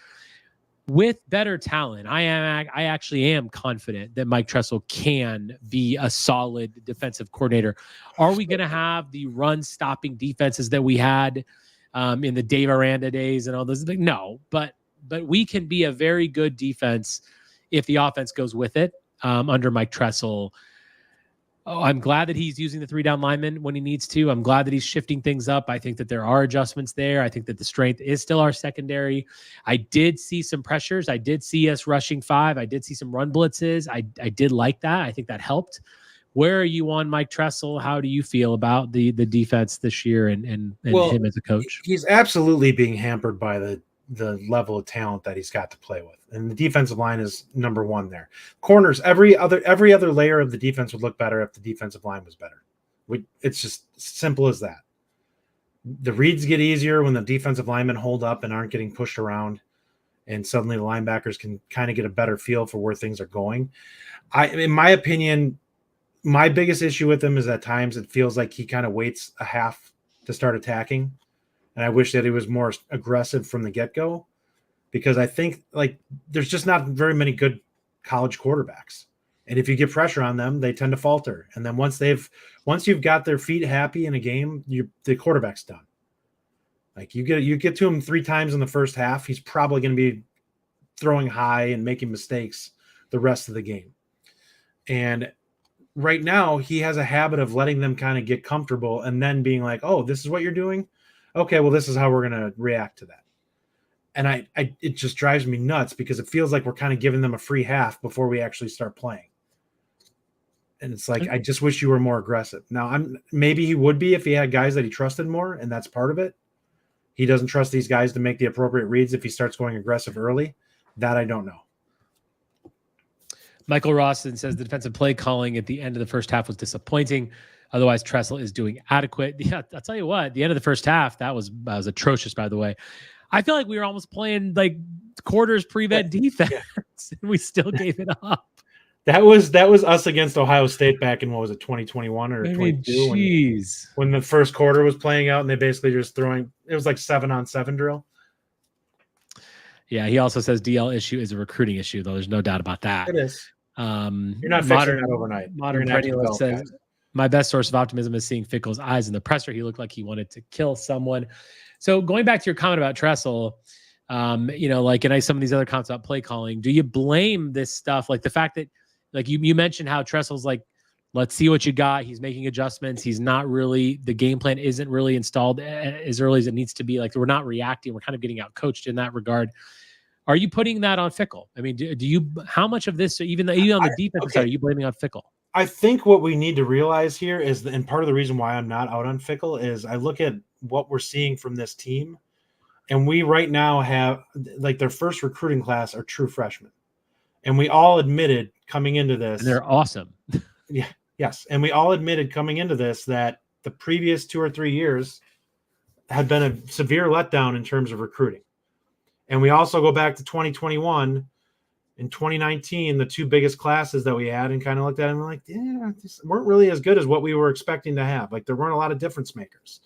With better talent, I actually am confident that Mike Tressel can be a solid defensive coordinator. Are we going to have the run-stopping defenses that we had in the Dave Aranda days and all those things? No, but we can be a very good defense if the offense goes with it under Mike Tressel. Oh, I'm glad that he's using the 3-down linemen when he needs to. I'm glad that he's shifting things up. I think that there are adjustments there. I think that the strength is still our secondary. I did see some pressures. I did see us rushing 5. I did see some run blitzes. I did like that. I think that helped. Where are you on Mike Tressel? How do you feel about the defense this year and him as a coach? He's absolutely being hampered by the level of talent that he's got to play with. And the defensive line is number one there. Corners, every other layer of the defense would look better if the defensive line was better. It's just simple as that. The reads get easier when the defensive linemen hold up and aren't getting pushed around. And suddenly the linebackers can kind of get a better feel for where things are going. In my opinion, my biggest issue with him is at times it feels like he kind of waits a half to start attacking. And I wish that he was more aggressive from the get-go, because I think there's just not very many good college quarterbacks. And if you get pressure on them, they tend to falter. And then once you've got their feet happy in a game, the quarterback's done. Like you get to him 3 times in the first half, he's probably going to be throwing high and making mistakes the rest of the game. And right now he has a habit of letting them kind of get comfortable and then being like, oh, this is what you're doing? Okay, well, this is how we're going to react to that. And it just drives me nuts because it feels like we're kind of giving them a free half before we actually start playing. And it's like, I just wish you were more aggressive. Now, maybe he would be if he had guys that he trusted more, and that's part of it. He doesn't trust these guys to make the appropriate reads if he starts going aggressive early. That I don't know. Michael Rawson says the defensive play calling at the end of the first half was disappointing. Otherwise, Tressel is doing adequate. Yeah, I'll tell you what, the end of the first half, that was atrocious, by the way. I feel like we were almost playing like quarters prevent defense, and we still gave it up. That was us against Ohio State back in, what was it, 2021 or 22? When the first quarter was playing out and they basically just throwing, it was like 7-on-7 drill. Yeah, he also says DL issue is a recruiting issue, though. There's no doubt about that. It is. You're not fixing that overnight. Modern Perennialist says, my best source of optimism is seeing Fickell's eyes in the presser. He looked like he wanted to kill someone. So going back to your comment about Tressel, some of these other comments about play calling, do you blame this stuff? Like the fact that, like you mentioned how Tressel's like, let's see what you got. He's making adjustments. He's not really, the game plan isn't really installed as early as it needs to be. Like we're not reacting. We're kind of getting out coached in that regard. Are you putting that on Fickell? I mean, do you, how much of this, even on the defensive side, are you blaming on Fickell? I think what we need to realize here is, and part of the reason why I'm not out on Fickell is I look at what we're seeing from this team, and we right now have like their first recruiting class are true freshmen. And we all admitted coming into this. And they're awesome. Yeah. Yes. And we all admitted coming into this that the previous 2 or 3 years had been a severe letdown in terms of recruiting. And we also go back to 2021 and 2019, the 2 biggest classes that we had, and kind of looked at them and like, yeah, these weren't really as good as what we were expecting to have. Like there weren't a lot of difference makers.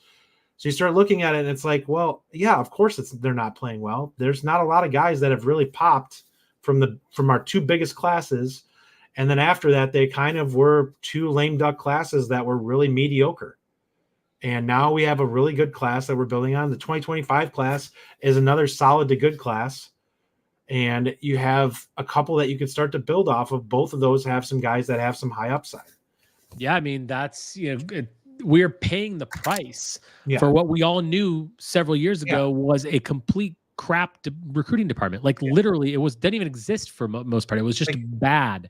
So you start looking at it and it's like, well, yeah, of course they're not playing well. There's not a lot of guys that have really popped from our 2 biggest classes. And then after that, they kind of were 2 lame duck classes that were really mediocre. And now we have a really good class that we're building on. The 2025 class is another solid to good class. And you have a couple that you can start to build off of. Both of those have some guys that have some high upside. Yeah, I mean, that's, we're paying the price for what we all knew several years ago was a complete crap recruiting department. Like literally, it didn't even exist for most part. It was just bad.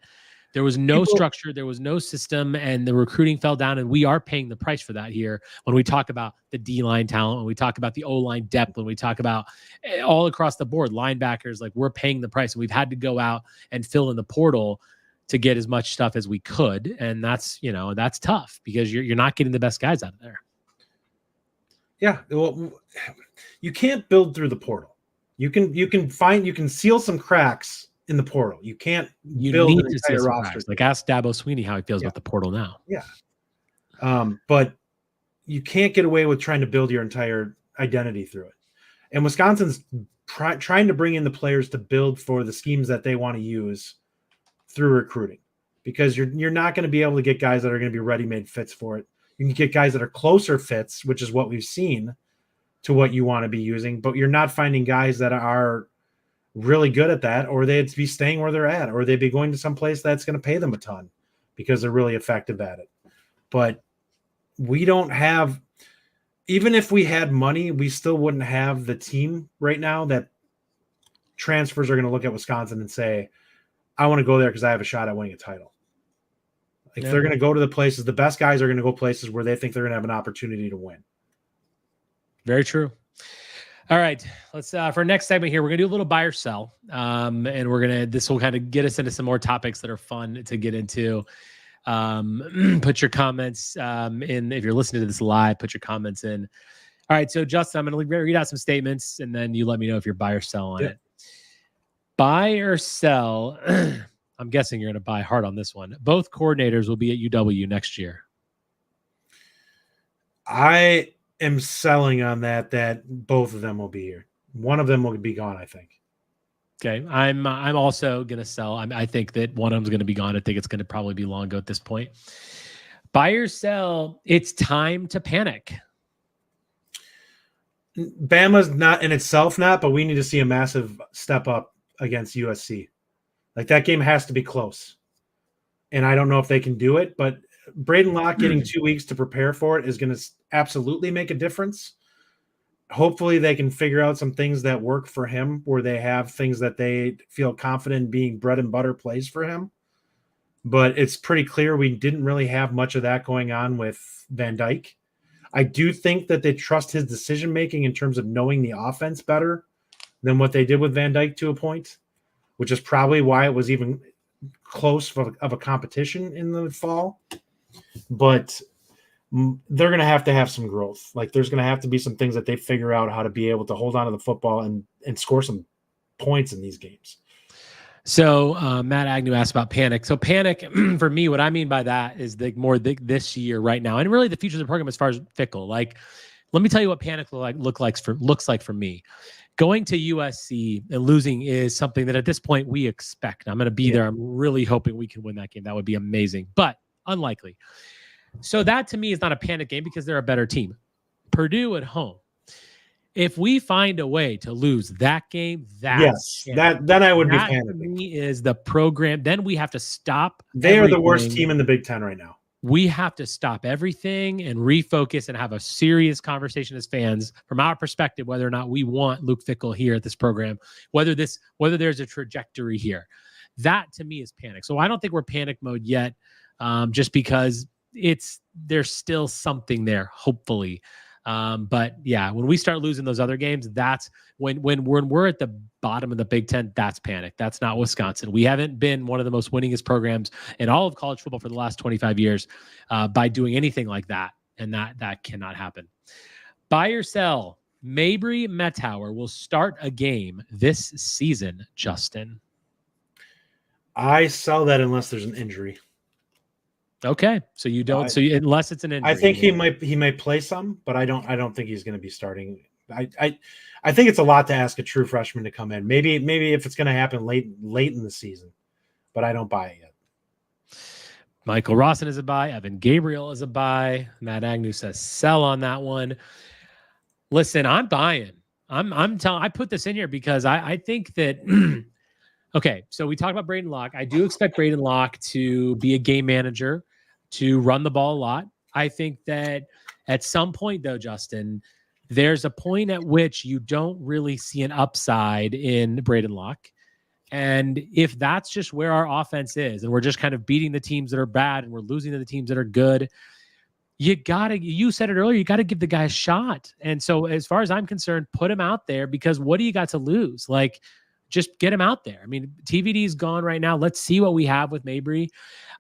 There was no structure, there was no system, and the recruiting fell down. And we are paying the price for that here when we talk about the D-line talent, when we talk about the O-line depth, when we talk about all across the board, linebackers, like we're paying the price. And we've had to go out and fill in the portal to get as much stuff as we could. And that's, that's tough because you're not getting the best guys out of there. Yeah. Well, you can't build through the portal. You can seal some cracks in the portal. You can't build an entire roster. Like ask Dabo Sweeney how he feels about the portal now. Yeah. But you can't get away with trying to build your entire identity through it. And Wisconsin's trying to bring in the players to build for the schemes that they want to use through recruiting, because you're not going to be able to get guys that are going to be ready-made fits for it. You can get guys that are closer fits, which is what we've seen, to what you want to be using, but you're not finding guys that are really good at that, or they'd be staying where they're at, or they'd be going to some place that's going to pay them a ton because they're really effective at it. But we don't have, even if we had money, we still wouldn't have the team right now that transfers are going to look at Wisconsin and say, I want to go there because I have a shot at winning a title. Like they're going to go to the places, the best guys are going to go places where they think they're going to have an opportunity to win. Very true. All right, let's for our next segment here, we're gonna do a little buy or sell, and this will kind of get us into some more topics that are fun to get into. Put your comments in if you're listening to this live. Put your comments in. All right, so Justin, I'm gonna read out some statements, and then you let me know if you're buy or sell on it. Buy or sell? I'm guessing you're gonna buy hard on this one. Both coordinators will be at UW next year. I am selling on that both of them will be here. One of them will be gone, I think. Okay. I'm also going to sell. I think that one of them is going to be gone. I think it's going to probably be Longo at this point. Buy or sell, it's time to panic. Bama's not in itself but we need to see a massive step up against USC. Like that game has to be close. And I don't know if they can do it, but Braedyn Locke getting 2 weeks to prepare for it is going to absolutely make a difference. Hopefully they can figure out some things that work for him, where they have things that they feel confident in being bread and butter plays for him. But it's pretty clear we didn't really have much of that going on with Van Dyke. I do think that they trust his decision-making in terms of knowing the offense better than what they did with Van Dyke to a point, which is probably why it was even close of a competition in the fall. But they're going to have some growth. Like there's going to have to be some things that they figure out how to be able to hold on to the football and score some points in these games. So Matt Agnew asked about panic. So panic for me, what I mean by that is this year right now, and really the future of the program as far as Fickell. Like, let me tell you what panic looks like for me. Going to USC and losing is something that at this point we expect. I'm going to be there. I'm really hoping we can win that game. That would be amazing, but unlikely. So that to me is not a panic game because they're a better team. Purdue at home. If we find a way to lose that game, then I would be panicking. To me is the program. Then we have to stop. They are the worst team in the Big Ten right now. We have to stop everything and refocus and have a serious conversation as fans from our perspective, whether or not we want Luke Fickell here at this program, whether there's a trajectory here. That to me is panic. So I don't think we're panic mode yet, just because there's still something there, hopefully. But yeah, when we start losing those other games, that's when we're at the bottom of the Big Ten, that's panic. That's not Wisconsin. We haven't been one of the most winningest programs in all of college football for the last 25 years by doing anything like that. And that cannot happen. Buy or sell, Mabry Mettauer will start a game this season, Justin. I sell that unless there's an injury. Okay, so you don't. Unless it's an injury, I think he might play some, but I don't think he's going to be starting. I think it's a lot to ask a true freshman to come in. Maybe if it's going to happen late in the season, but I don't buy it yet. Michael Rawson is a buy. Evan Gabriel is a buy. Matt Agnew says sell on that one. Listen, I'm buying. I put this in here because I think that. Okay, so we talked about Braedyn Locke. I do expect Braedyn Locke to be a game manager, to run the ball a lot. I think that at some point, though, Justin, there's a point at which you don't really see an upside in Braedyn Locke. And if that's just where our offense is, and we're just kind of beating the teams that are bad and we're losing to the teams that are good, you said it earlier, you got to give the guy a shot. And so as far as I'm concerned, put him out there, because what do you got to lose? Like, just get him out there. I mean, TVD is gone right now. Let's see what we have with Mabry.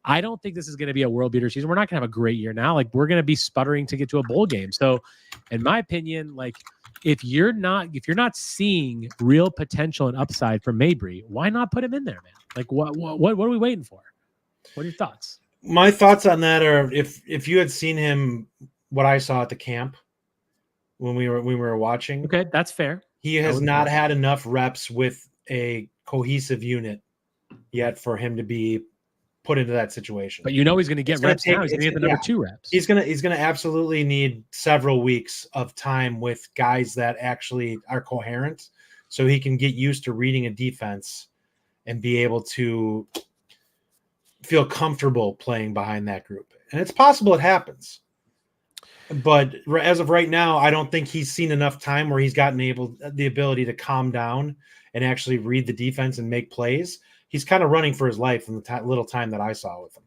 I don't think this is going to be a world beater season. We're not going to have a great year now. Like, we're going to be sputtering to get to a bowl game. So in my opinion, like, if you're not seeing real potential and upside from Mabry, why not put him in there, man? Like, what are we waiting for? What are your thoughts? My thoughts on that are, if you had seen him, what I saw at the camp when we were watching. Okay, that's fair. He has not had enough reps with a cohesive unit yet for him to be put into that situation. But he's going to get reps now. He's going to get the number 2 reps. He's going to absolutely need several weeks of time with guys that actually are coherent, so he can get used to reading a defense and be able to feel comfortable playing behind that group. And it's possible it happens. But as of right now, I don't think he's seen enough time where he's gotten the ability to calm down and actually read the defense and make plays. He's kind of running for his life in the little time that I saw with him.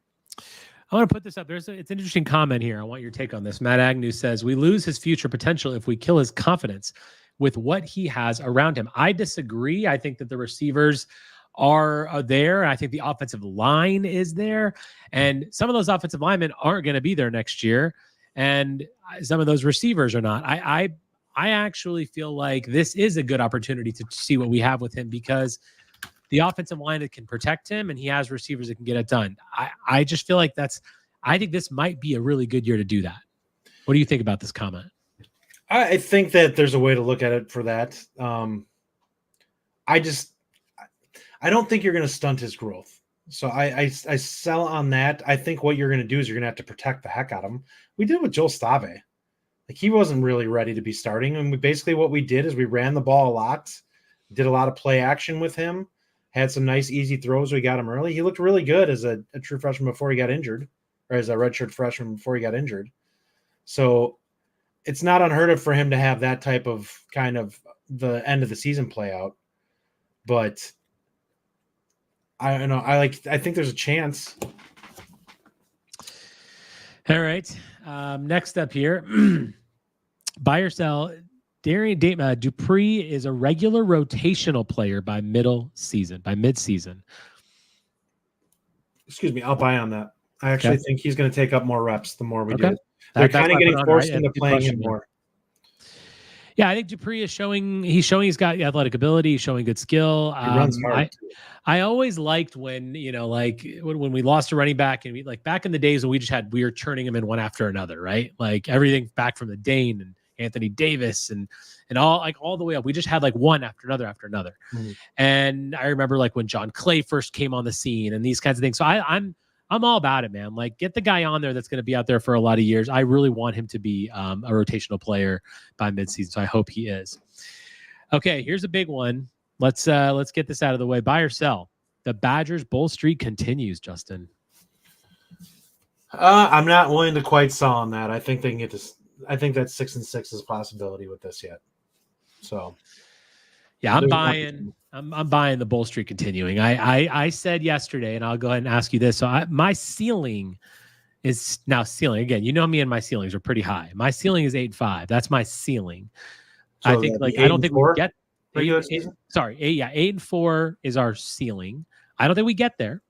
I want to put this up. It's an interesting comment here. I want your take on this. Matt Agnew says, we lose his future potential if we kill his confidence with what he has around him. I disagree. I think that the receivers are there. I think the offensive line is there. And some of those offensive linemen aren't going to be there next year. And some of those receivers are not. I actually feel like this is a good opportunity to see what we have with him, because the offensive line that can protect him, and he has receivers that can get it done. I just feel like I think this might be a really good year to do that. What do you think about this comment? I think that there's a way to look at it for that. I don't think you're going to stunt his growth. So I sell on that. I think what you're going to do is you're going to have to protect the heck out of him. We did with Joel Stave. Like, he wasn't really ready to be starting. And basically what we did is we ran the ball a lot, did a lot of play action with him, had some nice easy throws. We got him early. He looked really good as a true freshman before he got injured, or as a redshirt freshman before he got injured. So it's not unheard of for him to have that type of kind of the end of the season play out. But I don't know. I think there's a chance. All right. Next up here, buy or sell. Dupree is a regular rotational player by mid-season. Excuse me. I'll buy on that. I actually think he's going to take up more reps the more we do it. They're That's kind of getting forced right? into playing him more. Yeah, I think Dupree is showing he's got athletic ability, he's showing good skill. He runs hard. I always liked when, when we lost a running back, and we, like, back in the days when we were churning them in one after another, right? Like, everything back from the Dane and Anthony Davis and all the way up. We just had like one after another after another. Mm-hmm. And I remember like when John Clay first came on the scene and these kinds of things. So I'm all about it, man. Like, get the guy on there that's going to be out there for a lot of years. I really want him to be a rotational player by midseason. So I hope he is. Okay, here's a big one. Let's get this out of the way. Buy or sell. The Badgers bull streak continues, Justin. I'm not willing to quite sell on that. I think they can get this. I think that 6-6 is a possibility with this yet. So, yeah, I'm buying the bull streak continuing. I said yesterday, and I'll go ahead and ask you this. So my ceiling is now ceiling again. You know me, and my ceilings are pretty high. My ceiling is 8-5. That's my ceiling. So I think I don't think we get 8-4 is our ceiling. I don't think we get there.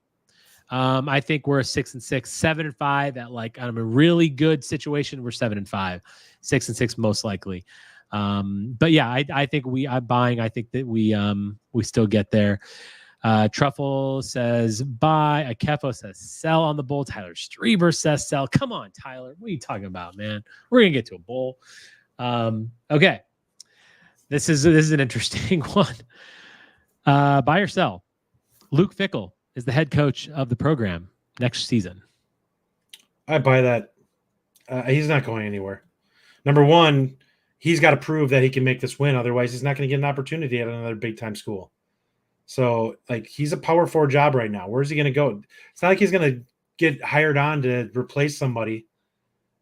I think we're a 6-6, 7-5 at like a really good situation. We're 7-5, 6-6 most likely. But yeah, I think I'm buying. I think that we still get there. Truffle says buy. Akefo says sell on the bull. Tyler Strieber says sell. Come on, Tyler. What are you talking about, man? We're gonna get to a bull. Okay. This is an interesting one. Buy or sell. Luke Fickell is the head coach of the program next season. I buy that. He's not going anywhere. Number one, he's got to prove that he can make this win. Otherwise, he's not going to get an opportunity at another big-time school. So, like, he's a Power 4 job right now. Where's he going to go? It's not like he's going to get hired on to replace somebody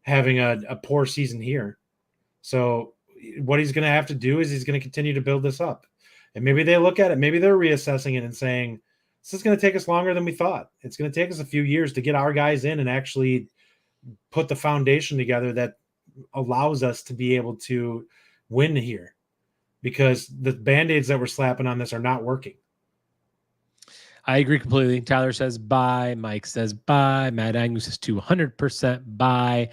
having a poor season here. So what he's going to have to do is he's going to continue to build this up. And maybe they look at it, maybe they're reassessing it and saying, this is going to take us longer than we thought. It's going to take us a few years to get our guys in and actually put the foundation together that allows us to be able to win here, because the Band-Aids that we're slapping on this are not working. I agree completely. Tyler says bye. Mike says bye. Matt Agnew says 200% bye.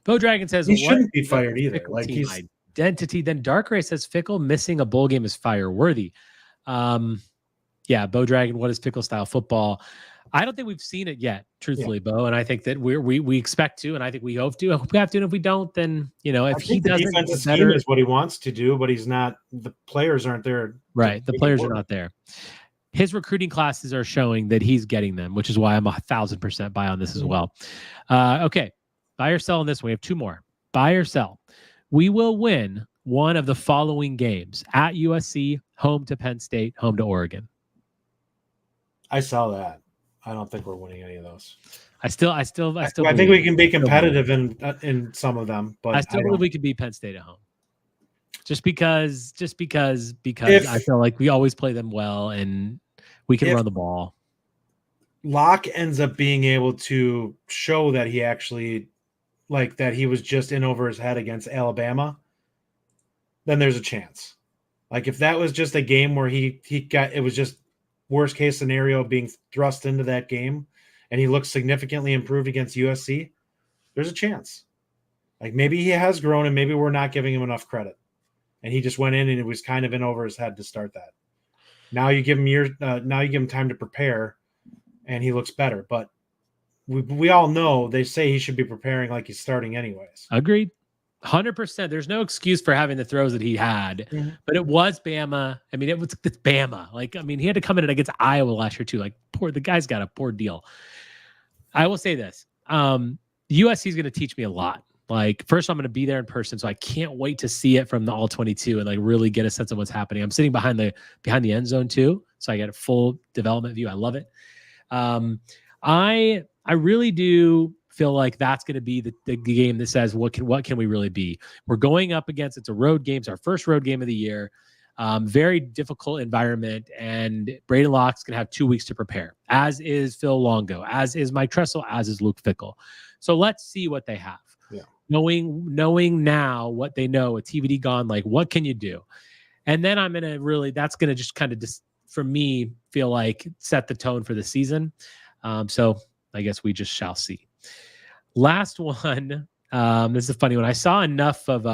Bo Dragon says he shouldn't be fired either. Fickell Like, team he's identity. Then Dark Ray says Fickell missing a bowl game is fire worthy. Yeah, Bo Dragon, what is Fickell style football? I don't think we've seen it yet, truthfully, Bo. And I think that we expect to, and I think we hope to. We have to, and if we don't, then if he doesn't, the defensive scheme is what he wants to do, but he's not. The players aren't there. Right, the players are not there. His recruiting classes are showing that he's getting them, which is why I'm 1,000% buy on this as well. Okay, buy or sell on this one. We have two more. Buy or sell. We will win one of the following games: at USC, home to Penn State, home to Oregon. I saw that. I don't think we're winning any of those. I think we can be competitive in some of them, but I still believe we can beat Penn State at home. Just because I feel like we always play them well and we can run the ball. Locke ends up being able to show that he actually, like, that he was just in over his head against Alabama, then there's a chance. Like, if that was just a game where it was just worst case scenario being thrust into that game and he looks significantly improved against USC, there's a chance. Like, maybe he has grown and maybe we're not giving him enough credit. And he just went in and it was kind of in over his head to start that. Now you give him time to prepare and he looks better. But we all know they say he should be preparing like he's starting anyways. Agreed. 100%. There's no excuse for having the throws that he had, but it was Bama. I mean, it's Bama. Like, I mean, he had to come in against Iowa last year too. Like, the guy's got a poor deal. I will say this. USC is going to teach me a lot. Like, first, I'm going to be there in person, so I can't wait to see it from the All-22 and like really get a sense of what's happening. I'm sitting behind the end zone too, so I get a full development view. I love it. I really do feel like that's going to be the game that says what can we really be. We're going up against, it's a road game. It's our first road game of the year. Very difficult environment, and Braedyn Locke's going to have 2 weeks to prepare, as is Phil Longo, as is Mike Tressel, as is Luke Fickell. So let's see what they have. Yeah. Knowing now what they know, a TVD gone, like, what can you do? And then that's going to just kind of for me, feel like set the tone for the season. So I guess we just shall see. Last one. This is a funny one. I saw enough of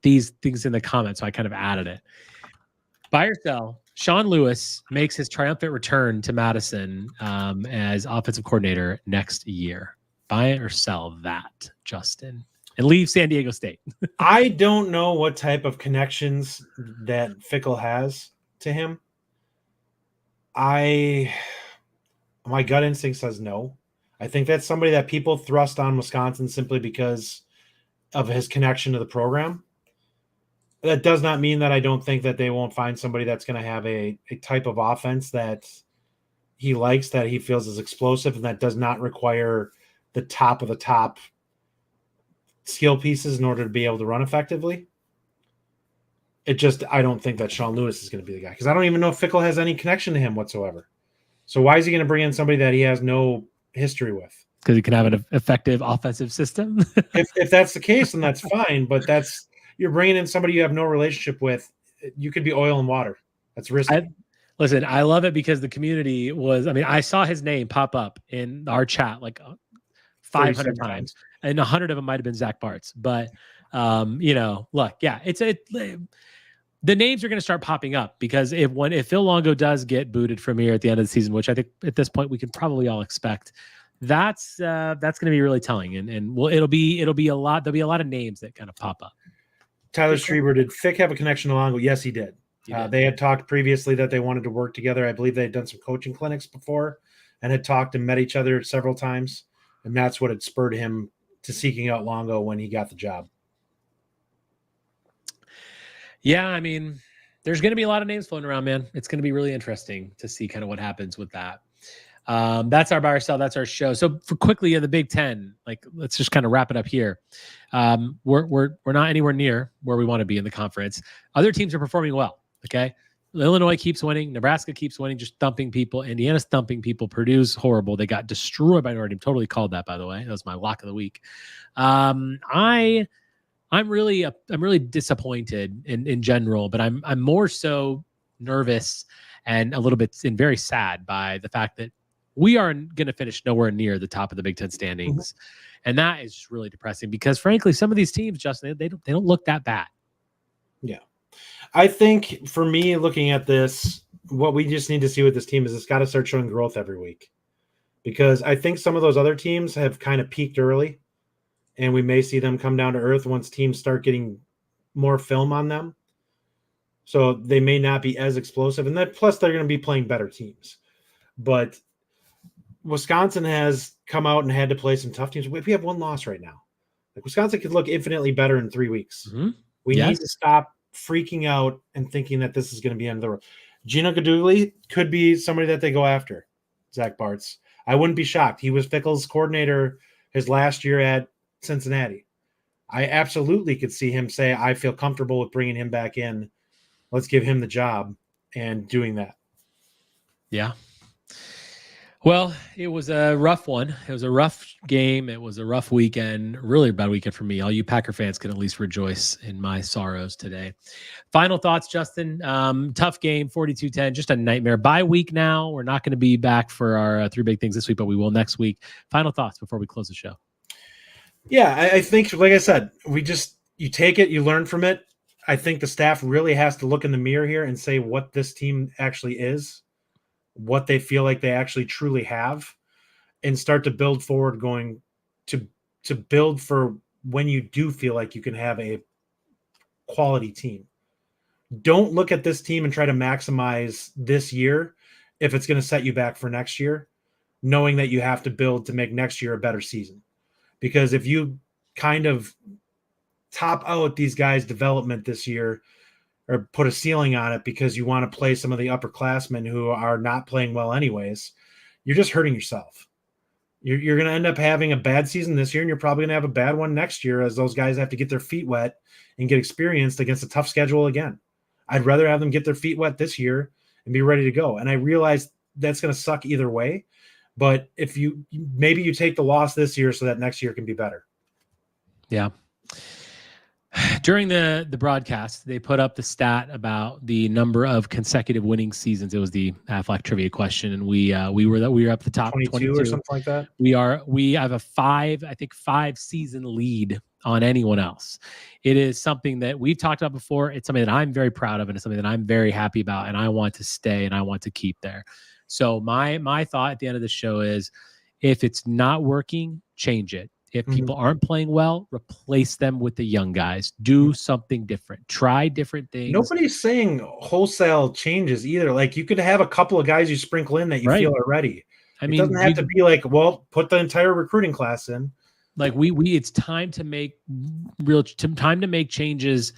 these things in the comments, so I kind of added it. Buy or sell. Sean Lewis makes his triumphant return to Madison as offensive coordinator next year. Buy it or sell that, Justin, and leave San Diego State. I don't know what type of connections that Fickell has to him. My gut instinct says no. I think that's somebody that people thrust on Wisconsin simply because of his connection to the program. That does not mean that I don't think that they won't find somebody that's going to have a type of offense that he likes, that he feels is explosive, and that does not require the top of the top skill pieces in order to be able to run effectively. I don't think that Sean Lewis is going to be the guy, because I don't even know if Fickell has any connection to him whatsoever. So why is he going to bring in somebody that he has no history with? Because he can have an effective offensive system. if that's the case, then that's fine. But you're bringing in somebody you have no relationship with. You could be oil and water. That's risky. Listen, I love it because the community I saw his name pop up in our chat like 500 times, and 100 of them might have been Zach Bartz. But, look, yeah, the names are going to start popping up, because if Phil Longo does get booted from here at the end of the season, which I think at this point we can probably all expect, that's going to be really telling. And it'll be a lot. There'll be a lot of names that kind of pop up. Tyler Strieber, did Fick have a connection to Longo? Yes, he did. They had talked previously that they wanted to work together. I believe they had done some coaching clinics before and had talked and met each other several times. And that's what had spurred him to seeking out Longo when he got the job. Yeah, I mean, there's going to be a lot of names floating around, man. It's going to be really interesting to see kind of what happens with that. That's our buy or sell. That's our show. So for quickly, the Big Ten, like, let's just kind of wrap it up here. We're not anywhere near where we want to be in the conference. Other teams are performing well. Okay. Illinois keeps winning. Nebraska keeps winning, just thumping people. Indiana's thumping people. Purdue's horrible. They got destroyed by Notre Dame. Totally called that, by the way. That was my lock of the week. I'm really disappointed in general, but I'm more so nervous and a little bit and very sad by the fact that we are going to finish nowhere near the top of the Big Ten standings. And that is just really depressing because frankly, some of these teams, Justin, they don't look that bad. Yeah. I think for me, looking at this, what we just need to see with this team is it's got to start showing growth every week, because I think some of those other teams have kind of peaked early, and we may see them come down to earth once teams start getting more film on them. So they may not be as explosive, and then plus they're going to be playing better teams. But Wisconsin has come out and had to play some tough teams. We have one loss right now. Like, Wisconsin could look infinitely better in 3 weeks. Mm-hmm. We need to stop freaking out and thinking that this is going to be end of the road. Gino Gadugli could be somebody that they go after. Zach Bartz. I wouldn't be shocked. He was Fickell's coordinator his last year at Cincinnati. I absolutely could see him say, I feel comfortable with bringing him back in. Let's give him the job, and doing that. Yeah. Well, it was a rough one. It was a rough game. It was a rough weekend, really bad weekend for me. All you Packer fans can at least rejoice in my sorrows today. Final thoughts, Justin. Tough game, 42-10, just a nightmare. Bye week now. We're not going to be back for our 3 big things this week, but we will next week. Final thoughts before we close the show. Yeah, I think, like I said, you take it, you learn from it. I think the staff really has to look in the mirror here and say what this team actually is, what they feel like they actually truly have, and start to build forward, going to build for when you do feel like you can have a quality team. Don't look at this team and try to maximize this year if it's going to set you back for next year, knowing that you have to build to make next year a better season. Because if you kind of top out these guys' development this year, or put a ceiling on it because you want to play some of the upperclassmen who are not playing well anyways, you're just hurting yourself. You're going to end up having a bad season this year, and you're probably going to have a bad one next year as those guys have to get their feet wet and get experienced against a tough schedule again. I'd rather have them get their feet wet this year and be ready to go. And I realize that's going to suck either way, but if maybe you take the loss this year so that next year can be better. Yeah. During the broadcast, they put up the stat about the number of consecutive winning seasons. It was the Aflac trivia question, and we were up the top 22 or something like that. We have a 5 season lead on anyone else. It is something that we've talked about before. It's something that I'm very proud of, and it's something that I'm very happy about, and I want to stay and I want to keep there. So my thought at the end of the show is, if it's not working, change it. If people aren't playing well, replace them with the young guys. Do something different. Try different things. Nobody's saying wholesale changes either. Like, you could have a couple of guys you sprinkle in that you feel are ready. It doesn't have to be like, well, put the entire recruiting class in. Like it's time to make changes,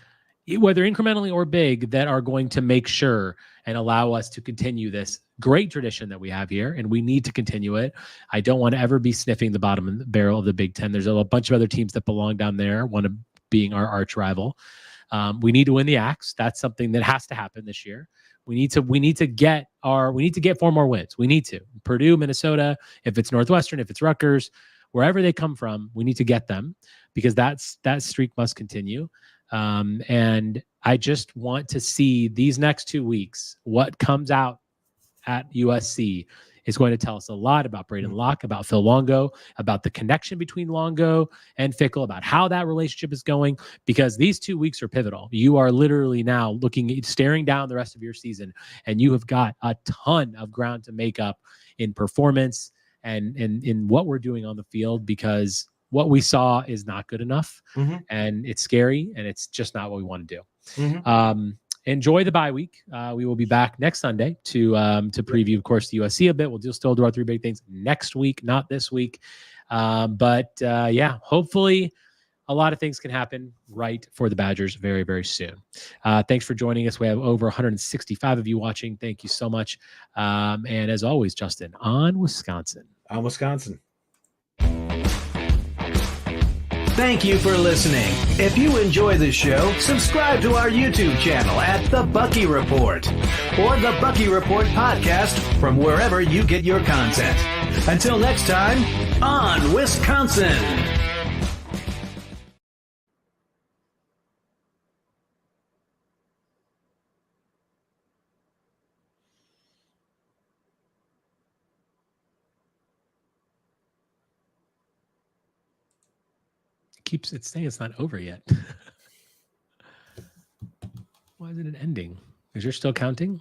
whether incrementally or big, that are going to make sure and allow us to continue this great tradition that we have here, and we need to continue it. I don't want to ever be sniffing the bottom of the barrel of the Big Ten. There's a bunch of other teams that belong down there, one of being our arch rival. We need to win the Axe. That's something that has to happen this year. We need to get 4 more wins. We need to. Purdue, Minnesota, if it's Northwestern, if it's Rutgers, wherever they come from, we need to get them, because that streak must continue. And I just want to see these next 2 weeks, what comes out at USC is going to tell us a lot about Braedyn Locke, about Phil Longo, about the connection between Longo and Fickell, about how that relationship is going, because these 2 weeks are pivotal. You are literally now staring down the rest of your season, and you have got a ton of ground to make up in performance and in what we're doing on the field, because what we saw is not good enough, and it's scary, and it's just not what we want to do. Enjoy the bye week. We will be back next Sunday to preview, of course, the USC a bit. We'll still do our 3 big things next week, not this week. But hopefully a lot of things can happen right for the Badgers very, very soon. Thanks for joining us. We have over 165 of you watching. Thank you so much. And as always, Justin, on Wisconsin. On Wisconsin. Thank you for listening. If you enjoy the show, subscribe to our YouTube channel at The Bucky Report or The Bucky Report Podcast from wherever you get your content. Until next time, on Wisconsin. It's saying it's not over yet. Why isn't it ending? Is yours still counting?